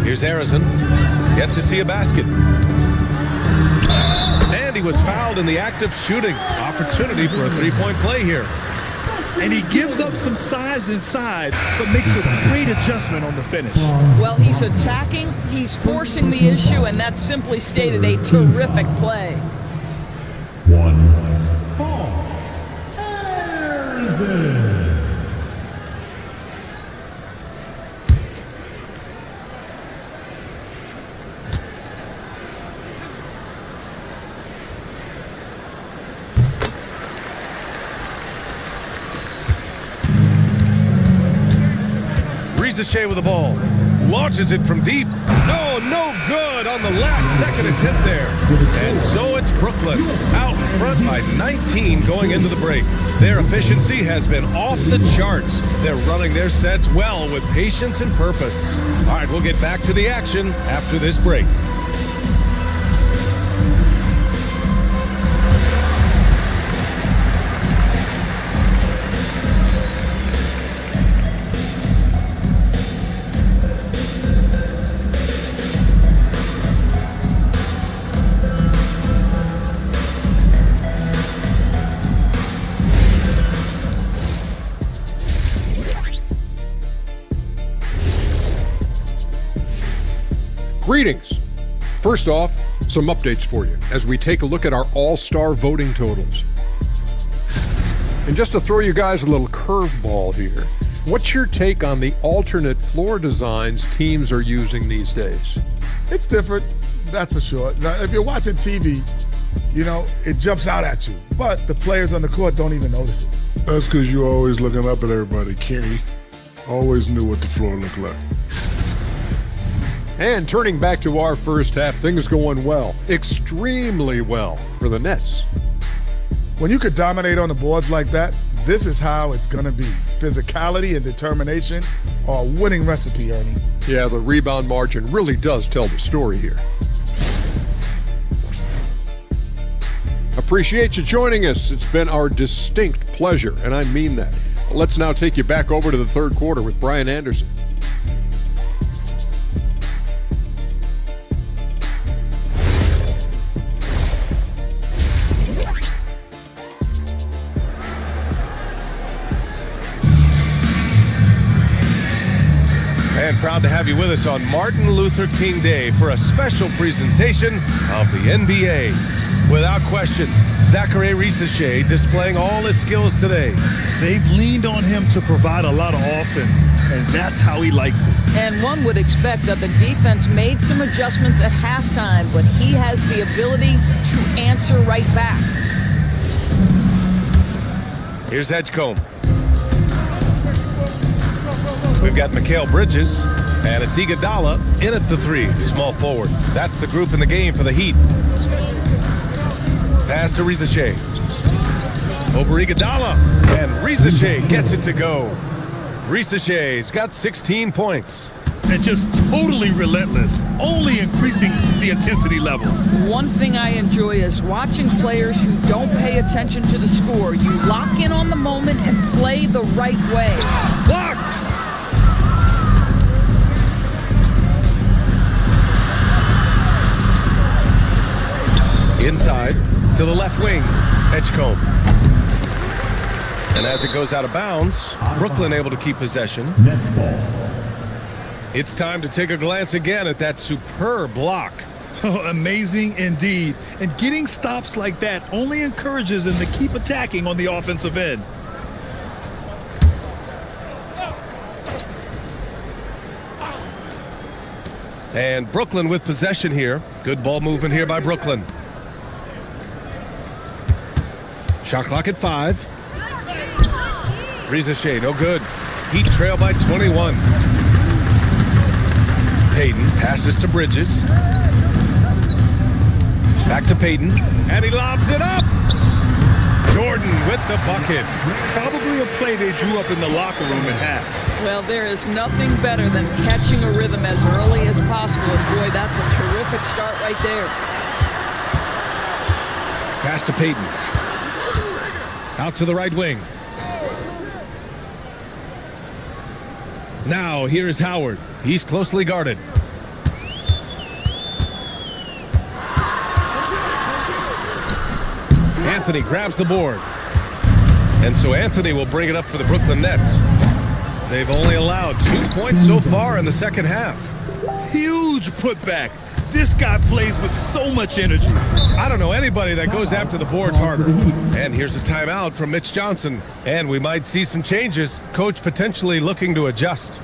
[SPEAKER 11] Here's Harrison. Yet to see a basket. And he was fouled in the act of shooting. Opportunity for a three-point play here.
[SPEAKER 8] And he gives up some size inside, but makes a great adjustment on the finish.
[SPEAKER 12] Well, he's attacking, he's forcing the issue, and that's simply stated a terrific play.
[SPEAKER 5] 1. Paul Harrison.
[SPEAKER 11] LaLvsGsw with the ball. Launches it from deep. No good on the last second attempt there. And so it's Brooklyn out in front by 19 going into the break. Their efficiency has been off the charts. They're running their sets well with patience and purpose. All right, we'll get back to the action after this break.
[SPEAKER 6] Greetings. First off, some updates for you as we take a look at our all-star voting totals. And just to throw you guys a little curveball here, what's your take on the alternate floor designs teams are using these days?
[SPEAKER 14] It's different, that's for sure. Now, if you're watching TV, you know, it jumps out at you, but the players on the court don't even notice it.
[SPEAKER 7] That's because you're always looking up at everybody. Kenny always knew what the floor looked like.
[SPEAKER 6] And turning back to our first half, things going well, extremely well for the Nets.
[SPEAKER 14] When you could dominate on the boards like that, this is how it's going to be. Physicality and determination are a winning recipe, Ernie.
[SPEAKER 6] Yeah, the rebound margin really does tell the story here. Appreciate you joining us. It's been our distinct pleasure, and I mean that. Let's now take you back over to the third quarter with Brian Anderson.
[SPEAKER 11] And proud to have you with us on Martin Luther King Day for a special presentation of the NBA. Without question, Zachary LaLvsGsw displaying all his skills today.
[SPEAKER 8] They've leaned on him to provide a lot of offense, and that's how he likes it.
[SPEAKER 12] And one would expect that the defense made some adjustments at halftime, but he has the ability to answer right back.
[SPEAKER 11] Here's Edgecombe. We've got Mikal Bridges, and it's Iguodala in at the three, small forward. That's the group in the game for the Heat. Pass to LaLvsGsw. Over Iguodala, and LaLvsGsw gets it to go. LaLvsGsw's got 16 points.
[SPEAKER 8] And just totally relentless, only increasing the intensity level.
[SPEAKER 12] One thing I enjoy is watching players who don't pay attention to the score. You lock in on the moment and play the right way.
[SPEAKER 11] Blocked! Inside to the left wing, Edgecombe. And as it goes out of bounds, Brooklyn able to keep possession.
[SPEAKER 5] Nets ball.
[SPEAKER 11] It's time to take a glance again at that superb block.
[SPEAKER 8] Oh, amazing indeed. And getting stops like that only encourages them to keep attacking on the offensive end.
[SPEAKER 11] And Brooklyn with possession here. Good ball movement here by Brooklyn. Shot clock at 5. LaLvsGsw, no good. Heat trail by 21. Payton passes to Bridges. Back to Payton, and he lobs it up. Jordan with the bucket.
[SPEAKER 8] Probably a play they drew up in the locker room at half.
[SPEAKER 12] Well, there is nothing better than catching a rhythm as early as possible. And boy, that's a terrific start right there.
[SPEAKER 11] Pass to Payton. Out to the right wing. Now, here is Howard. He's closely guarded. Anthony grabs the board. And so Anthony will bring it up for the Brooklyn Nets. They've only allowed 2 points so far in the second half.
[SPEAKER 8] Huge putback. This guy plays with so much energy.
[SPEAKER 11] I don't know anybody that goes after the boards harder. And here's a timeout from Mitch Johnson. And we might see some changes. Coach potentially looking to adjust.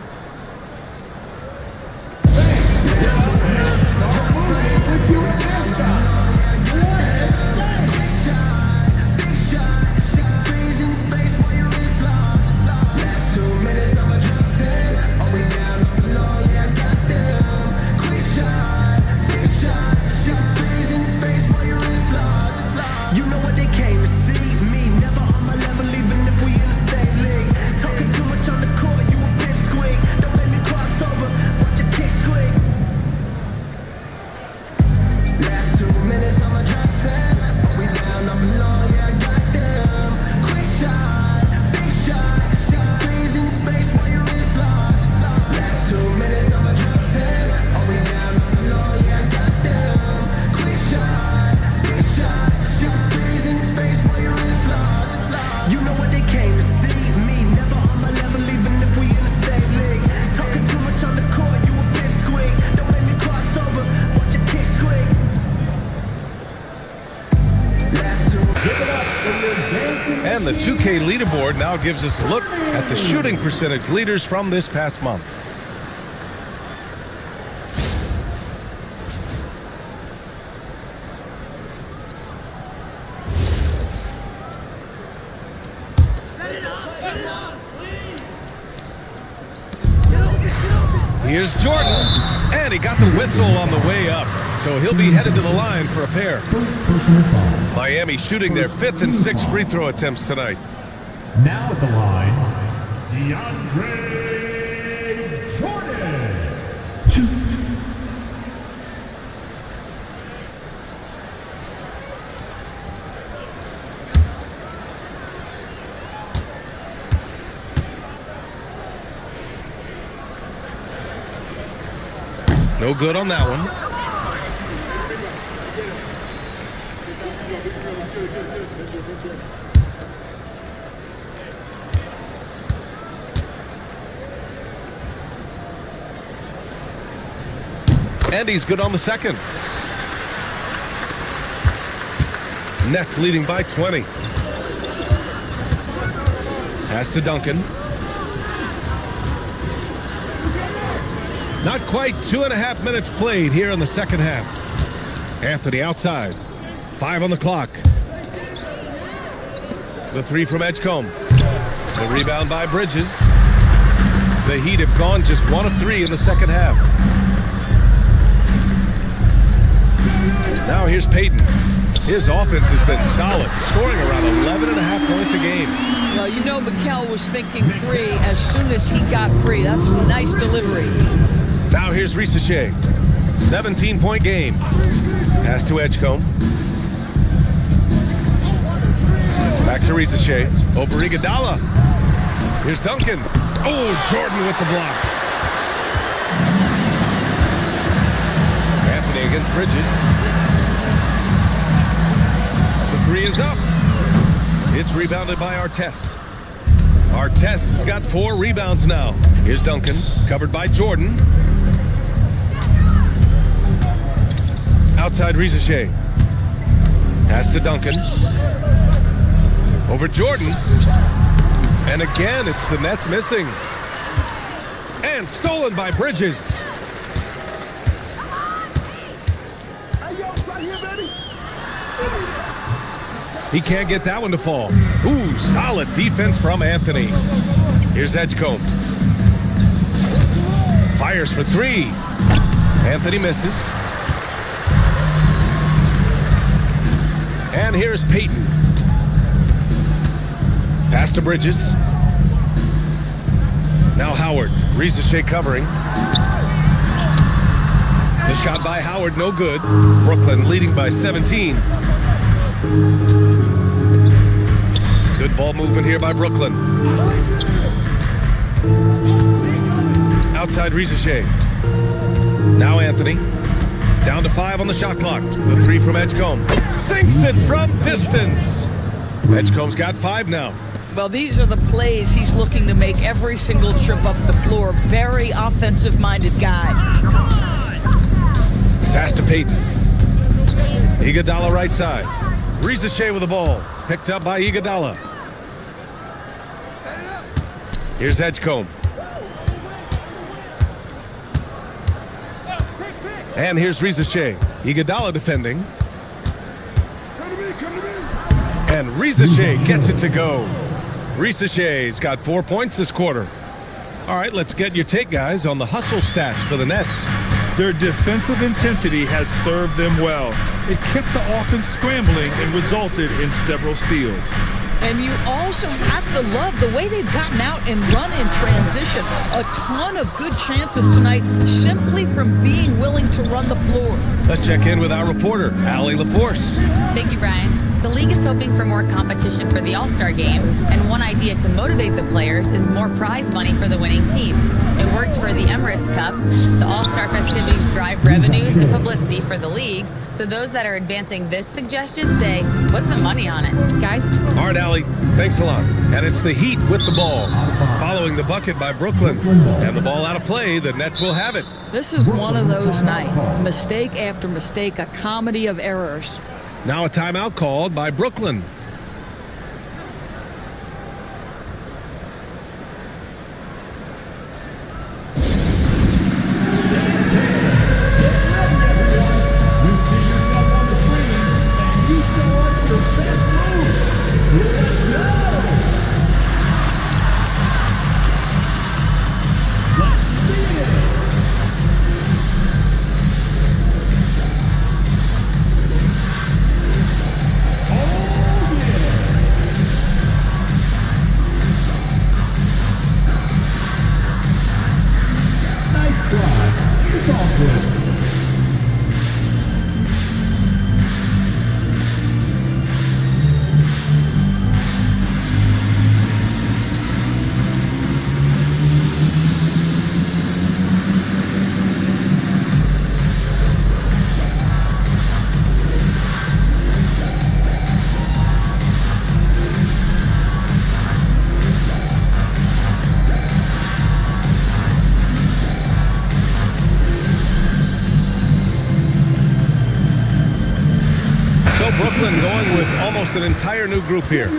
[SPEAKER 11] And the 2K leaderboard now gives us a look at the shooting percentage leaders from this past month. Here's Jordan, and he got the whistle on the way up, so he'll be headed to the line for a pair. Miami shooting their 5th and 6th free throw attempts tonight.
[SPEAKER 5] Now at the line, DeAndre Jordan.
[SPEAKER 11] No good on that one. And he's good on the second. Nets leading by 20. Pass to Duncan. Not quite 2.5 minutes played here in the second half. Anthony outside. 5 on the clock. The 3 from Edgecombe. The rebound by Bridges. The Heat have gone just 1 of 3 in the second half. Now here's Payton. His offense has been solid, scoring around 11.5 points a game.
[SPEAKER 12] Well, you know Mikal was thinking 3 as soon as he got free. That's a nice delivery.
[SPEAKER 11] Now here's Risachet. 17-point game. Pass to Edgecombe. Back to Risachet. Over Iguodala. Here's Duncan. Oh, Jordan with the block. Anthony against Bridges. The 3 is up. It's rebounded by Artest. Artest has got 4 rebounds now. Here's Duncan, covered by Jordan. Outside Risachet. Pass to Duncan. Over Jordan. And again, it's the Nets missing. And stolen by Bridges. He can't get that one to fall. Ooh, solid defense from Anthony. Here's Edgecombe. Fires for 3. Anthony misses. And here's Payton. Pass to Bridges. Now Howard. Risachet covering. The shot by Howard, no good. Brooklyn leading by 17. Good ball movement here by Brooklyn. Outside Risachet. Now Anthony. Down to 5 on the shot clock. The 3 from Edgecombe. Sinks it from distance. Edgecombe's got 5 now.
[SPEAKER 12] Well, these are the plays he's looking to make every single trip up the floor. Very offensive-minded guy.
[SPEAKER 11] Pass to Payton. Iguodala right side. LaLvsGsw with the ball. Picked up by Iguodala. Here's Edgecombe. And here's LaLvsGsw. Iguodala defending. And LaLvsGsw gets it to go. LaLvsGsw's got 4 points this quarter. All right, let's get your take, guys, on the hustle stats for the Nets.
[SPEAKER 8] Their defensive intensity has served them well. It kept the offense scrambling and resulted in several steals.
[SPEAKER 12] And you also have to love the way they've gotten out and run in transition. A ton of good chances tonight simply from being willing to run the floor.
[SPEAKER 11] Let's check in with our reporter, Allie LaForce.
[SPEAKER 13] Thank you, Brian. The league is hoping for more competition for the All-Star game, and one idea to motivate the players is more prize money for the winning team. It worked for the Emirates Cup. The All-Star festivities drive revenues and publicity for the league, so those that are advancing this suggestion say, put some money on it. Guys?
[SPEAKER 11] All right, Allie, thanks a lot. And it's the Heat with the ball. Following the bucket by Brooklyn. And the ball out of play, the Nets will have it.
[SPEAKER 12] This is one of those nights. Mistake after mistake, a comedy of errors.
[SPEAKER 11] Now a timeout called by Brooklyn. Brooklyn going with almost an entire new group here.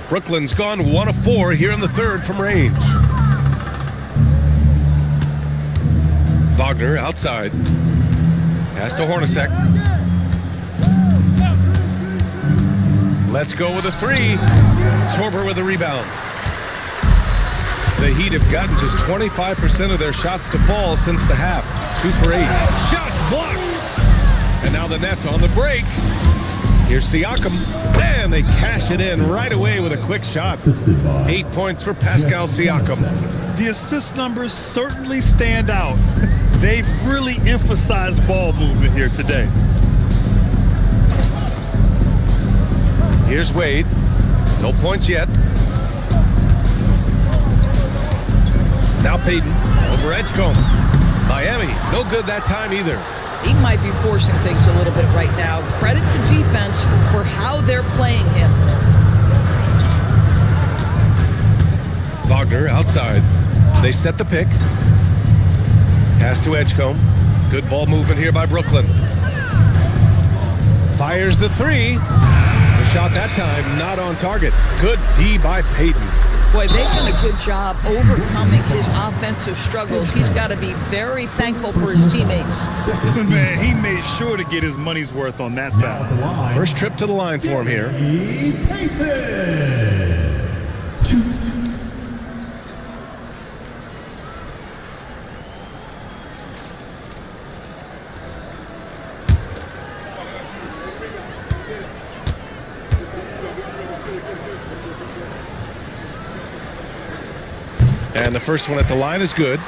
[SPEAKER 11] Brooklyn's gone 1 of 4 here in the third from range. Wagner outside. Pass to Hornacek. Let's go with a 3. Schwarber with a rebound. The Heat have gotten just 25% of their shots to fall since the half. 2 for 8. Shots blocked. And now the Nets on the break. Here's Siakam. And they cash it in right away with a quick shot. 8 points for Pascal Siakam.
[SPEAKER 8] The assist numbers certainly stand out. They've really emphasized ball movement here today.
[SPEAKER 11] Here's Wade. No points yet. Now Payton over Edgecombe. Miami, no good that time either.
[SPEAKER 12] He might be forcing things a little bit right now. Credit to defense for how they're playing him.
[SPEAKER 11] Wagner outside. They set the pick. Pass to Edgecombe. Good ball movement here by Brooklyn. Fires the 3. The shot that time not on target. Good D by Payton.
[SPEAKER 12] Boy, they've done a good job overcoming his offensive struggles. He's got to be very thankful for his teammates.
[SPEAKER 8] Man, he made sure to get his money's worth on that foul.
[SPEAKER 11] First trip to the line for him here. And the first one at the line is good.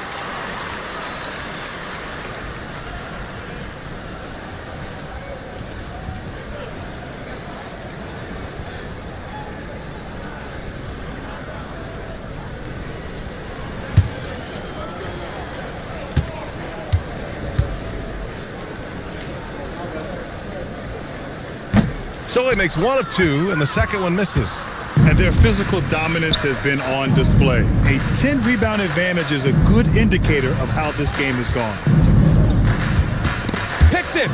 [SPEAKER 11] So he makes one of two, and the second one misses.
[SPEAKER 8] And their physical dominance has been on display. A 10-rebound advantage is a good indicator of how this game has gone.
[SPEAKER 11] Picked it!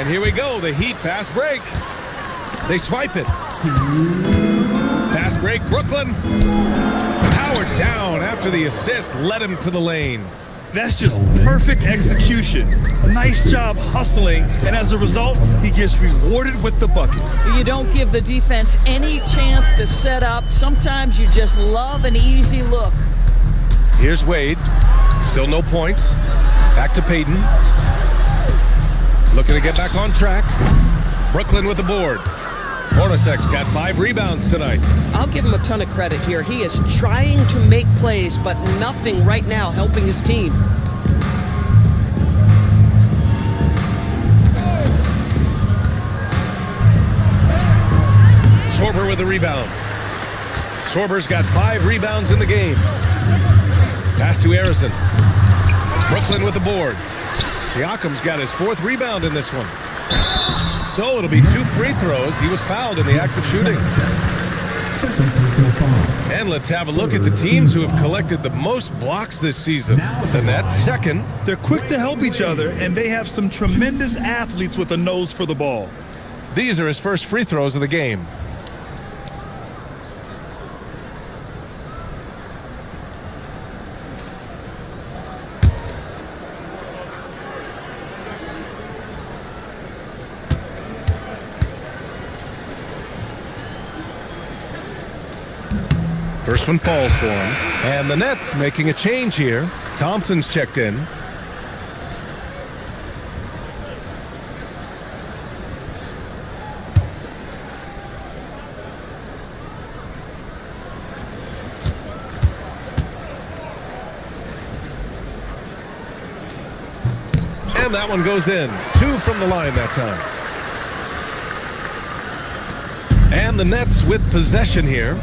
[SPEAKER 11] And here we go, the Heat fast break. They swipe it. Fast break, Brooklyn. Powered down after the assist led him to the lane.
[SPEAKER 8] That's just perfect execution. Nice job hustling, and as a result, he gets rewarded with the bucket.
[SPEAKER 12] You don't give the defense any chance to set up. Sometimes you just love an easy look.
[SPEAKER 11] Here's Wade. Still no points. Back to Payton. Looking to get back on track. Brooklyn with the board. Hornacek's got 5 rebounds tonight.
[SPEAKER 15] I'll give him a ton of credit here. He is trying to make plays, but nothing right now helping his team.
[SPEAKER 11] Sorber with the rebound. Sorber's got 5 rebounds in the game. Pass to Harrison. Brooklyn with the board. Siakam's got his 4th rebound in this one. So it'll be 2 free throws. He was fouled in the act of shooting. And let's have a look at the teams who have collected the most blocks this season. The Nets second.
[SPEAKER 8] They're quick to help each other, and they have some tremendous athletes with a nose for the ball.
[SPEAKER 11] These are his first free throws of the game. First one falls for him. And the Nets making a change here. Thompson's checked in. And that one goes in. 2 from the line that time. And the Nets with possession here.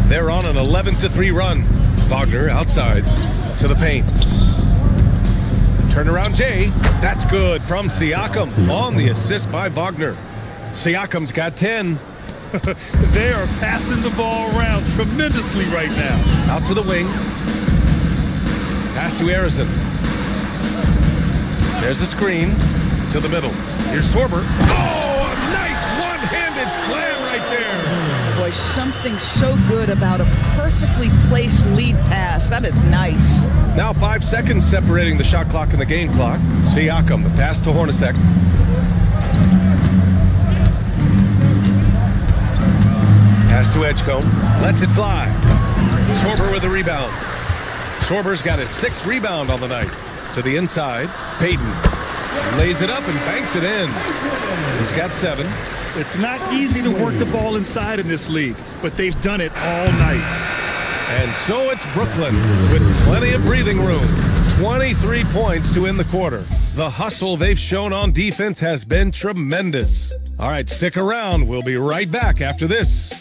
[SPEAKER 11] They're on an 11-3 run. Wagner outside to the paint. Turnaround Jay. That's good from Siakam on the assist by Wagner. Siakam's got 10.
[SPEAKER 8] They are passing the ball around tremendously right now.
[SPEAKER 11] Out to the wing. Pass to Harrison. There's a screen to the middle. Here's Sorber. Oh, a nice one-handed slam right there.
[SPEAKER 12] Boy, something so good about a perfectly placed lead pass. That is nice.
[SPEAKER 11] Now 5 seconds separating the shot clock and the game clock. Siakam, the pass to Hornacek. Pass to Edgecombe. Lets it fly. Sorber with the rebound. Sorber's got his 6th rebound on the night. To the inside. Payton lays it up and banks it in. He's got 7.
[SPEAKER 8] It's not easy to work the ball inside in this league, but they've done it all night.
[SPEAKER 11] And so it's Brooklyn with plenty of breathing room. 23 points to end the quarter. The hustle they've shown on defense has been tremendous. All right, stick around. We'll be right back after this.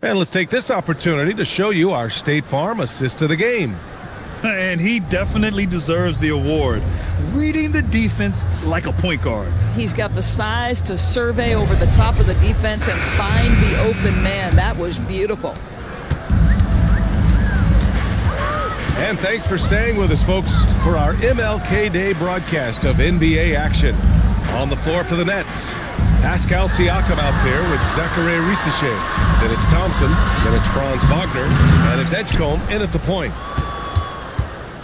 [SPEAKER 11] And let's take this opportunity to show you our State Farm assist of the game.
[SPEAKER 8] And he definitely deserves the award. Reading the defense like a point guard.
[SPEAKER 12] He's got the size to survey over the top of the defense and find the open man. That was beautiful.
[SPEAKER 11] And thanks for staying with us, folks, for our MLK Day broadcast of NBA action. On the floor for the Nets, Pascal Siakam out there with Zachary Risichet. Then it's Thompson, then it's Franz Wagner, and it's Edgecombe in at the point.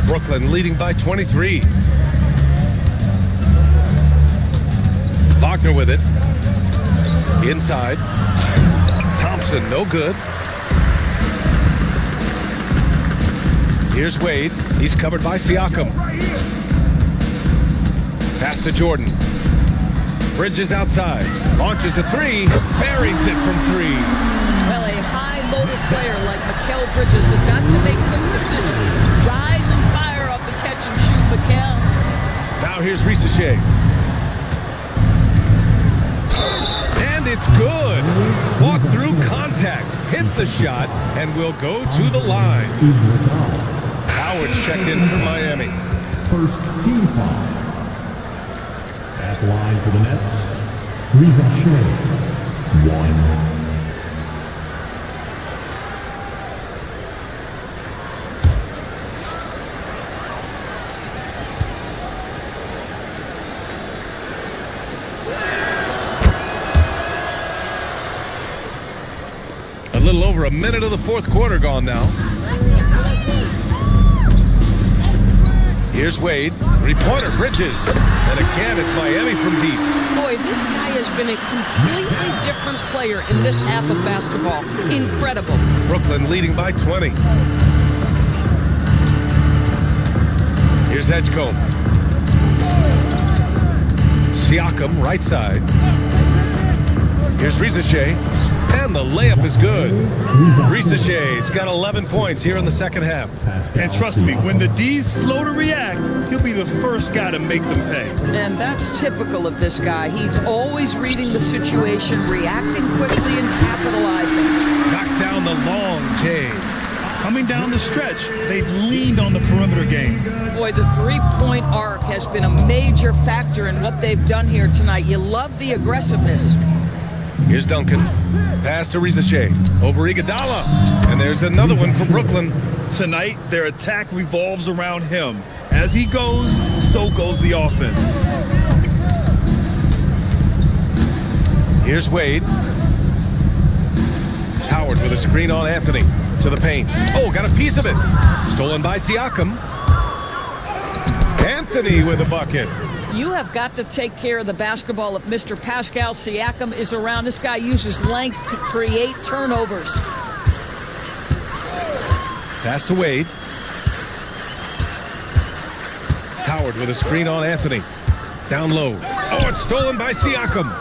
[SPEAKER 11] Brooklyn leading by 23. Wagner with it. Inside. Thompson, no good. Here's Wade. He's covered by Siakam. Pass to Jordan. Bridges outside. Launches a 3. Buries it from 3.
[SPEAKER 12] Well, a high-motor player like Mikal Bridges has got to make quick decisions. Rise and fire off the catch and shoot, Mikal.
[SPEAKER 11] Now here's Risichet. It's good. Fought through contact, hit the shot, and will go to the line. Howard's checked in for Miami.
[SPEAKER 5] First team foul. At the line for the Nets, LaLvsGsw, 1.
[SPEAKER 11] A little over a minute of the fourth quarter gone now. Here's Wade. Three-pointer, Bridges. And again, it's Miami from deep.
[SPEAKER 15] Boy, this guy has been a completely different player in this half of basketball. Incredible.
[SPEAKER 11] Brooklyn leading by 20. Here's Edgecombe. Siakam, right side. Here's LaLvsGsw. And the layup is good. LaLvsGsw's got 11 points here in the second half.
[SPEAKER 8] And trust me, when the D's slow to react, he'll be the first guy to make them pay.
[SPEAKER 12] And that's typical of this guy. He's always reading the situation, reacting quickly and capitalizing.
[SPEAKER 11] Knocks down the long J.
[SPEAKER 8] Coming down the stretch, they've leaned on the perimeter game.
[SPEAKER 12] Boy, the three-point arc has been a major factor in what they've done here tonight. You love the aggressiveness.
[SPEAKER 11] Here's Duncan. Pass to LaLvsGsw. Over Iguodala. And there's another one for Brooklyn.
[SPEAKER 8] Tonight, their attack revolves around him. As he goes, so goes the offense.
[SPEAKER 11] Here's Wade. Howard with a screen on Anthony. To the paint. Oh, got a piece of it. Stolen by Siakam. Anthony with a bucket.
[SPEAKER 12] You have got to take care of the basketball if Mr. Pascal Siakam is around. This guy uses length to create turnovers.
[SPEAKER 11] Pass to Wade. Howard with a screen on Anthony. Down low. Oh, it's stolen by Siakam.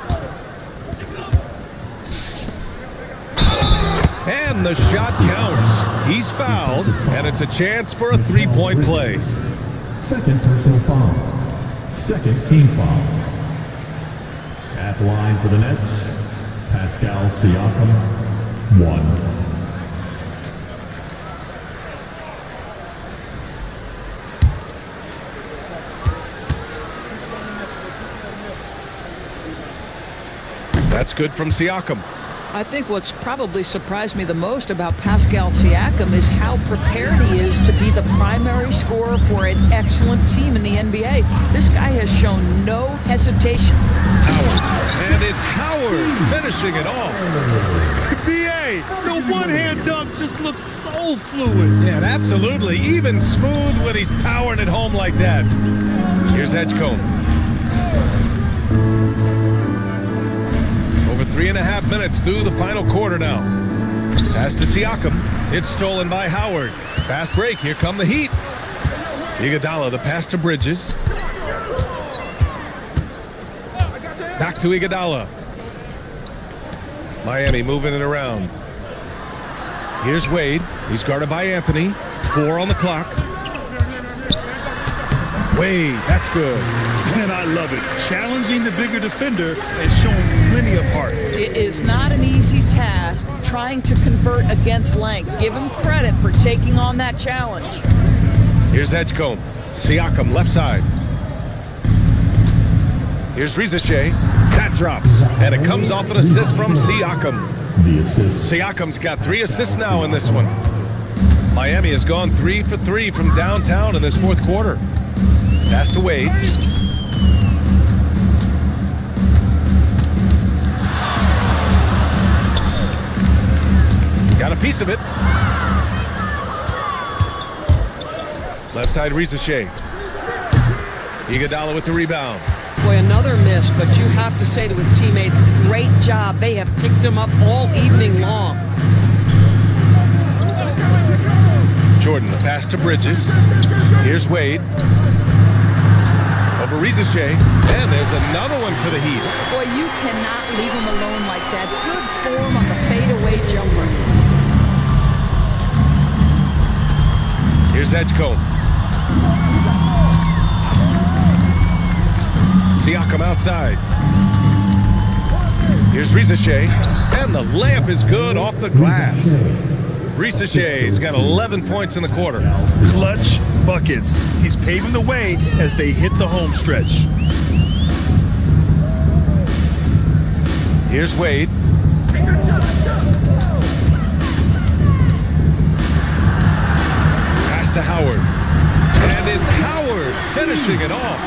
[SPEAKER 11] And the shot counts. He's fouled, and it's a chance for a three-point play.
[SPEAKER 5] Second personal foul. Second team foul. At the line for the Nets, Pascal Siakam, 1.
[SPEAKER 11] That's good from Siakam.
[SPEAKER 12] I think what's probably surprised me the most about Pascal Siakam is how prepared he is to be the primary scorer for an excellent team in the NBA. This guy has shown no hesitation.
[SPEAKER 11] Howard. And it's Howard finishing it off.
[SPEAKER 8] B.A., the one-hand dunk just looks so fluid.
[SPEAKER 11] Yeah, absolutely. Even smooth when he's powering it home like that. Here's Edgecombe. Over 3.5 minutes through the final quarter now. Pass to Siakam. It's stolen by Howard. Fast break. Here come the Heat. Iguodala, the pass to Bridges. Back to Iguodala. Miami moving it around. Here's Wade. He's guarded by Anthony. 4 on the clock. Wade, that's good.
[SPEAKER 8] And I love it. Challenging the bigger defender and showing plenty of heart.
[SPEAKER 12] It is not an easy task trying to convert against length. Give him credit for taking on that challenge.
[SPEAKER 11] Here's Edgecombe. Siakam, left side. Here's LaLvsGsw. That drops. And it comes off an assist from Siakam.
[SPEAKER 5] The assist.
[SPEAKER 11] Siakam's got 3 assists now in this one. Miami has gone 3 for 3 from downtown in this fourth quarter. Pass to Wade. Got a piece of it. Left side, LaLvsGsw. Iguodala with the rebound.
[SPEAKER 15] Boy, another miss, but you have to say to his teammates, great job. They have picked him up all evening long.
[SPEAKER 11] Jordan, the pass to Bridges. Here's Wade. Over LaLvsGsw. And there's another one for the Heat.
[SPEAKER 12] Boy, you cannot leave him alone like that. Good form on the fadeaway jumper.
[SPEAKER 11] Here's Edgecombe. Siakam outside. Here's LaLvsGsw, and the layup is good off the glass. LaLvsGsw's got 11 points in the quarter.
[SPEAKER 8] Clutch buckets. He's paving the way as they hit the home stretch.
[SPEAKER 11] Here's Wade. Pass to Howard. And it's Howard finishing it off.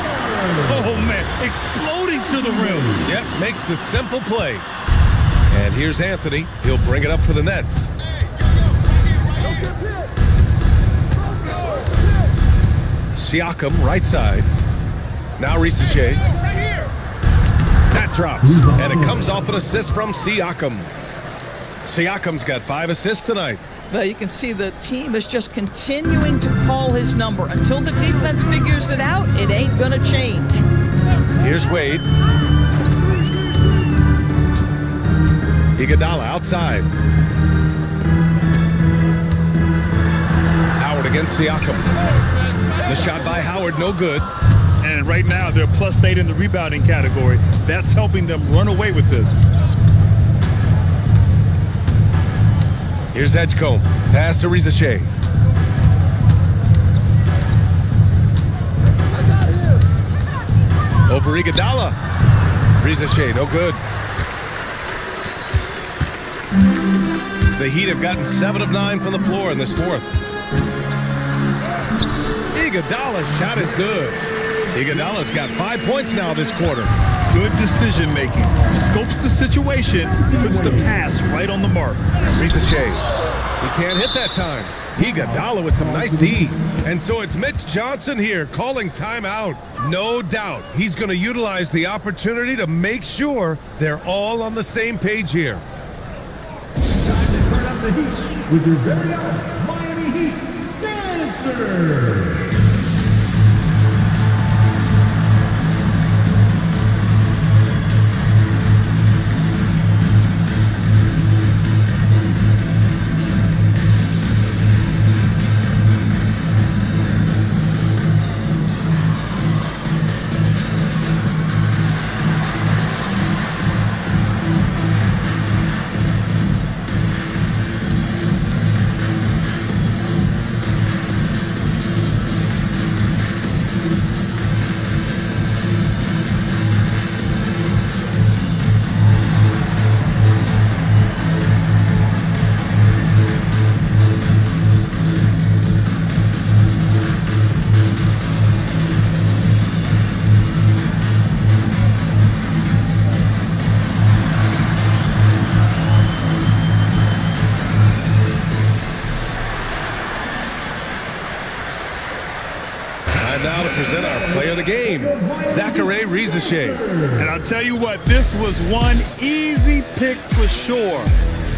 [SPEAKER 8] Oh, man, exploding to the rim.
[SPEAKER 11] Yep, makes the simple play. And here's Anthony. He'll bring it up for the Nets. Siakam, right side. Now LaLvsGsw. That drops, and it comes off an assist from Siakam. Siakam's got 5 assists tonight.
[SPEAKER 12] Well, you can see the team is just continuing to call his number. Until the defense figures it out, it ain't going to change.
[SPEAKER 11] Here's Wade. Iguodala outside. Howard against Siakam. The shot by Howard, no good.
[SPEAKER 8] And right now, they're +8 in the rebounding category. That's helping them run away with this.
[SPEAKER 11] Here's Edgecombe. Pass to LaLvsGsw. Over Iguodala. LaLvsGsw, no good. The Heat have gotten 7 of 9 from the floor in this fourth. Iguodala's shot is good. Iguodala's got 5 points now this quarter.
[SPEAKER 8] Good decision making. Scopes the situation, puts the pass right on the mark.
[SPEAKER 11] LaLvsGsw. He can't hit that time. Iguodala with some nice D. And so it's Mitch Johnson here calling timeout. No doubt he's going to utilize the opportunity to make sure they're all on the same page here.
[SPEAKER 5] Turn up the heat with your very own Miami Heat dancer.
[SPEAKER 11] Now to present our player of the game, LaLvsGsw.
[SPEAKER 8] And I'll tell you what, this was one easy pick for sure.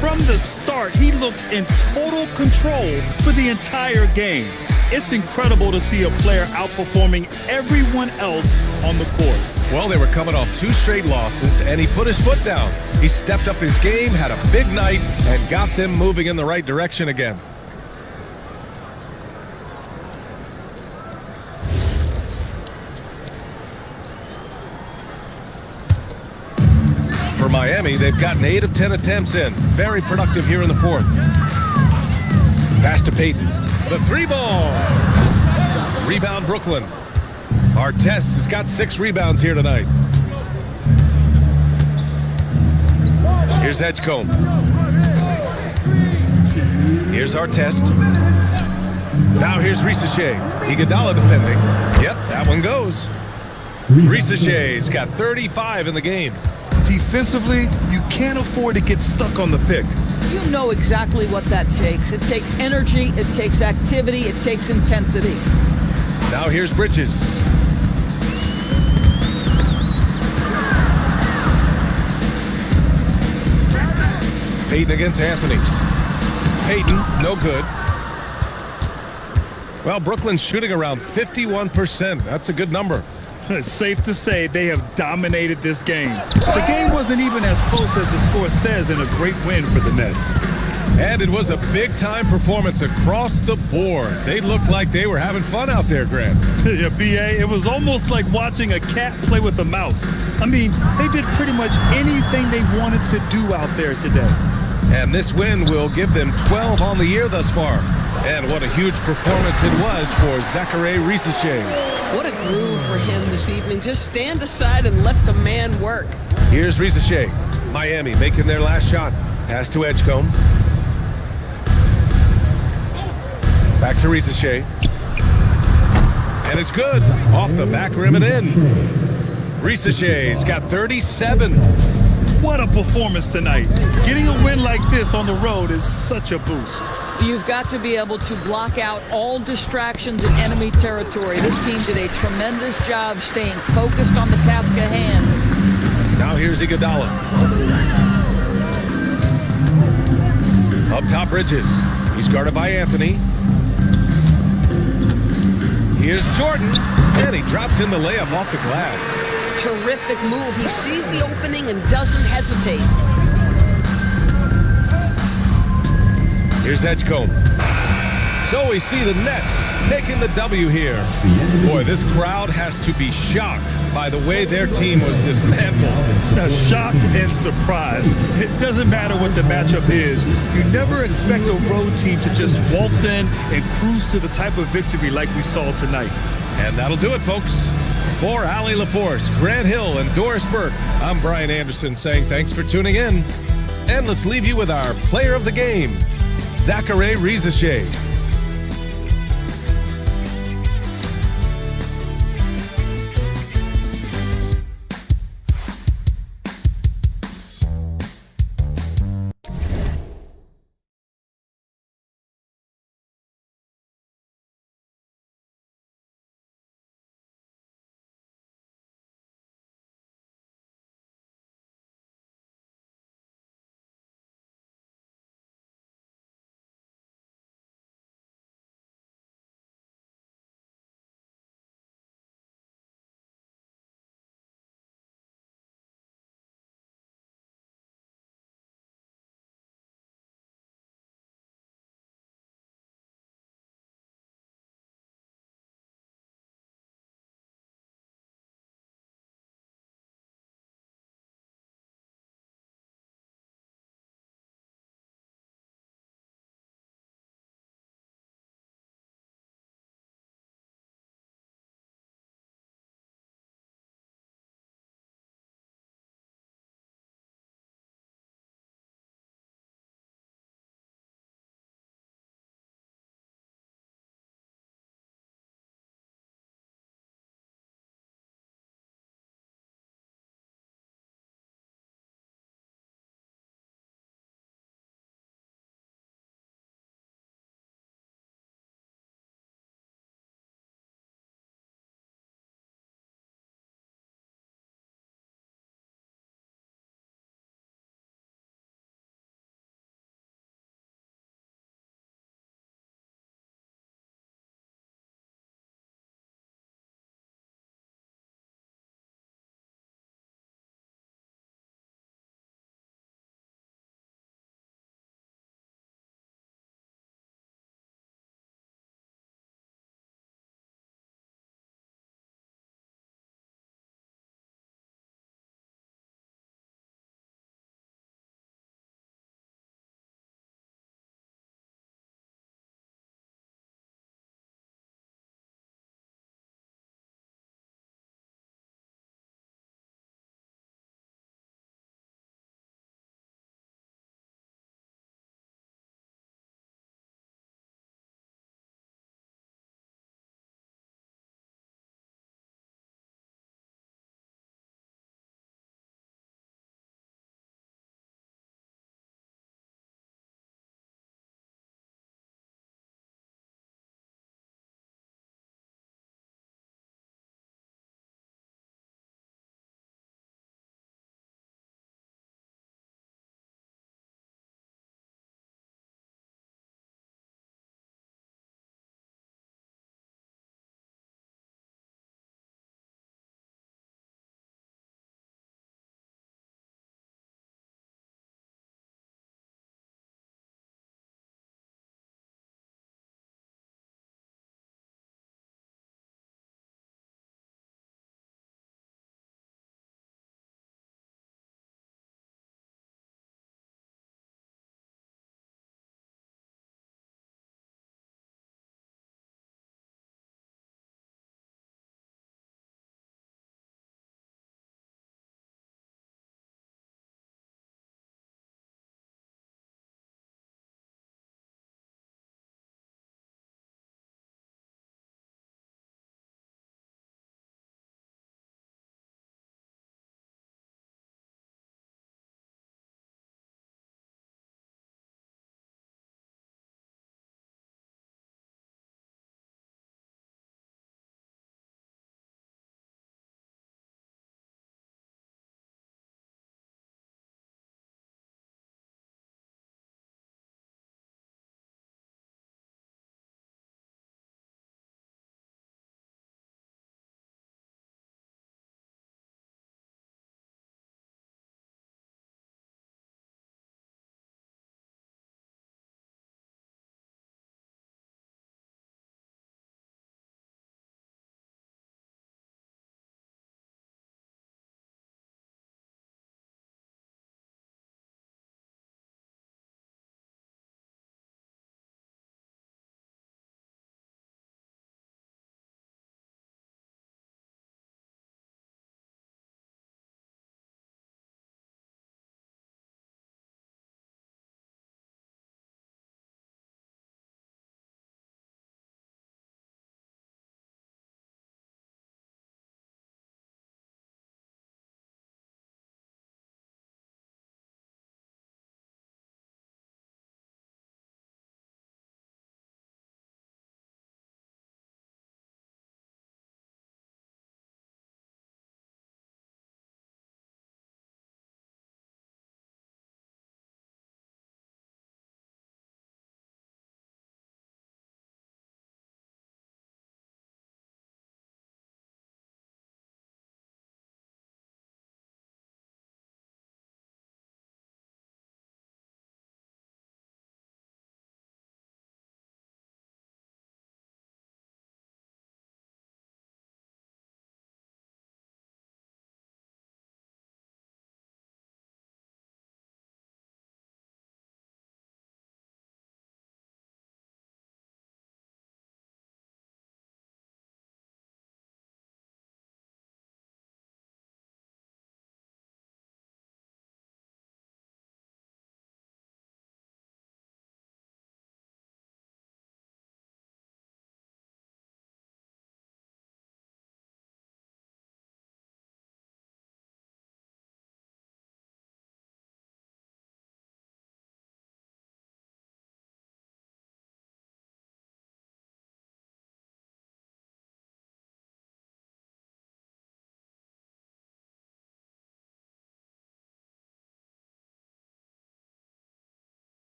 [SPEAKER 8] From the start, he looked in total control for the entire game. It's incredible to see a player outperforming everyone else on the court.
[SPEAKER 11] Well, they were coming off 2 straight losses, and he put his foot down. He stepped up his game, had a big night, and got them moving in the right direction again. For Miami, they've gotten 8 of 10 attempts in. Very productive here in the fourth. Pass to Payton. The 3-ball. Rebound Brooklyn. Artest has got 6 rebounds here tonight. Here's Edgecombe. Here's Artest. Now here's LaLvsGsw. Iguodala defending. Yep, that one goes. LaLvsGsw's got 35 in the game.
[SPEAKER 8] Defensively, you can't afford to get stuck on the pick.
[SPEAKER 12] You know exactly what that takes. It takes energy, it takes activity, it takes intensity.
[SPEAKER 11] Now here's Bridges. Payton against Anthony. Payton, no good. Well, Brooklyn's shooting around 51%. That's a good number.
[SPEAKER 8] It's safe to say they have dominated this game. The game wasn't even as close as the score says in a great win for the Nets.
[SPEAKER 11] And it was a big-time performance across the board. They looked like they were having fun out there, Grant.
[SPEAKER 8] Yeah, B.A., it was almost like watching a cat play with a mouse. I mean, they did pretty much anything they wanted to do out there today.
[SPEAKER 11] And this win will give them 12 on the year thus far. And what a huge performance it was for Zachary LaLvsGsw.
[SPEAKER 15] What a groove for him this evening. Just stand aside and let the man work.
[SPEAKER 11] Here's LaLvsGsw. Miami making their last shot. Pass to Edgecombe. Back to LaLvsGsw. And it's good. Off the back rim and in. LaLvsGsw's got 37.
[SPEAKER 8] What a performance tonight. Getting a win like this on the road is such a boost.
[SPEAKER 12] You've got to be able to block out all distractions in enemy territory. This team did a tremendous job staying focused on the task at hand.
[SPEAKER 11] Now here's Iguodala. Up top, Bridges. He's guarded by Anthony. Here's Jordan, and he drops in the layup off the glass.
[SPEAKER 15] Terrific move. He sees the opening and doesn't hesitate.
[SPEAKER 11] Here's Edgecombe. So we see the Nets taking the W here. Boy, this crowd has to be shocked by the way their team was dismantled.
[SPEAKER 8] Shocked and surprised. It doesn't matter what the matchup is. You never expect a road team to just waltz in and cruise to the type of victory like we saw tonight.
[SPEAKER 11] And that'll do it, folks. For Allie LaForce, Grant Hill, and Doris Burke, I'm Brian Anderson saying thanks for tuning in. And let's leave you with our player of the game, Zachary LaLvsGsw.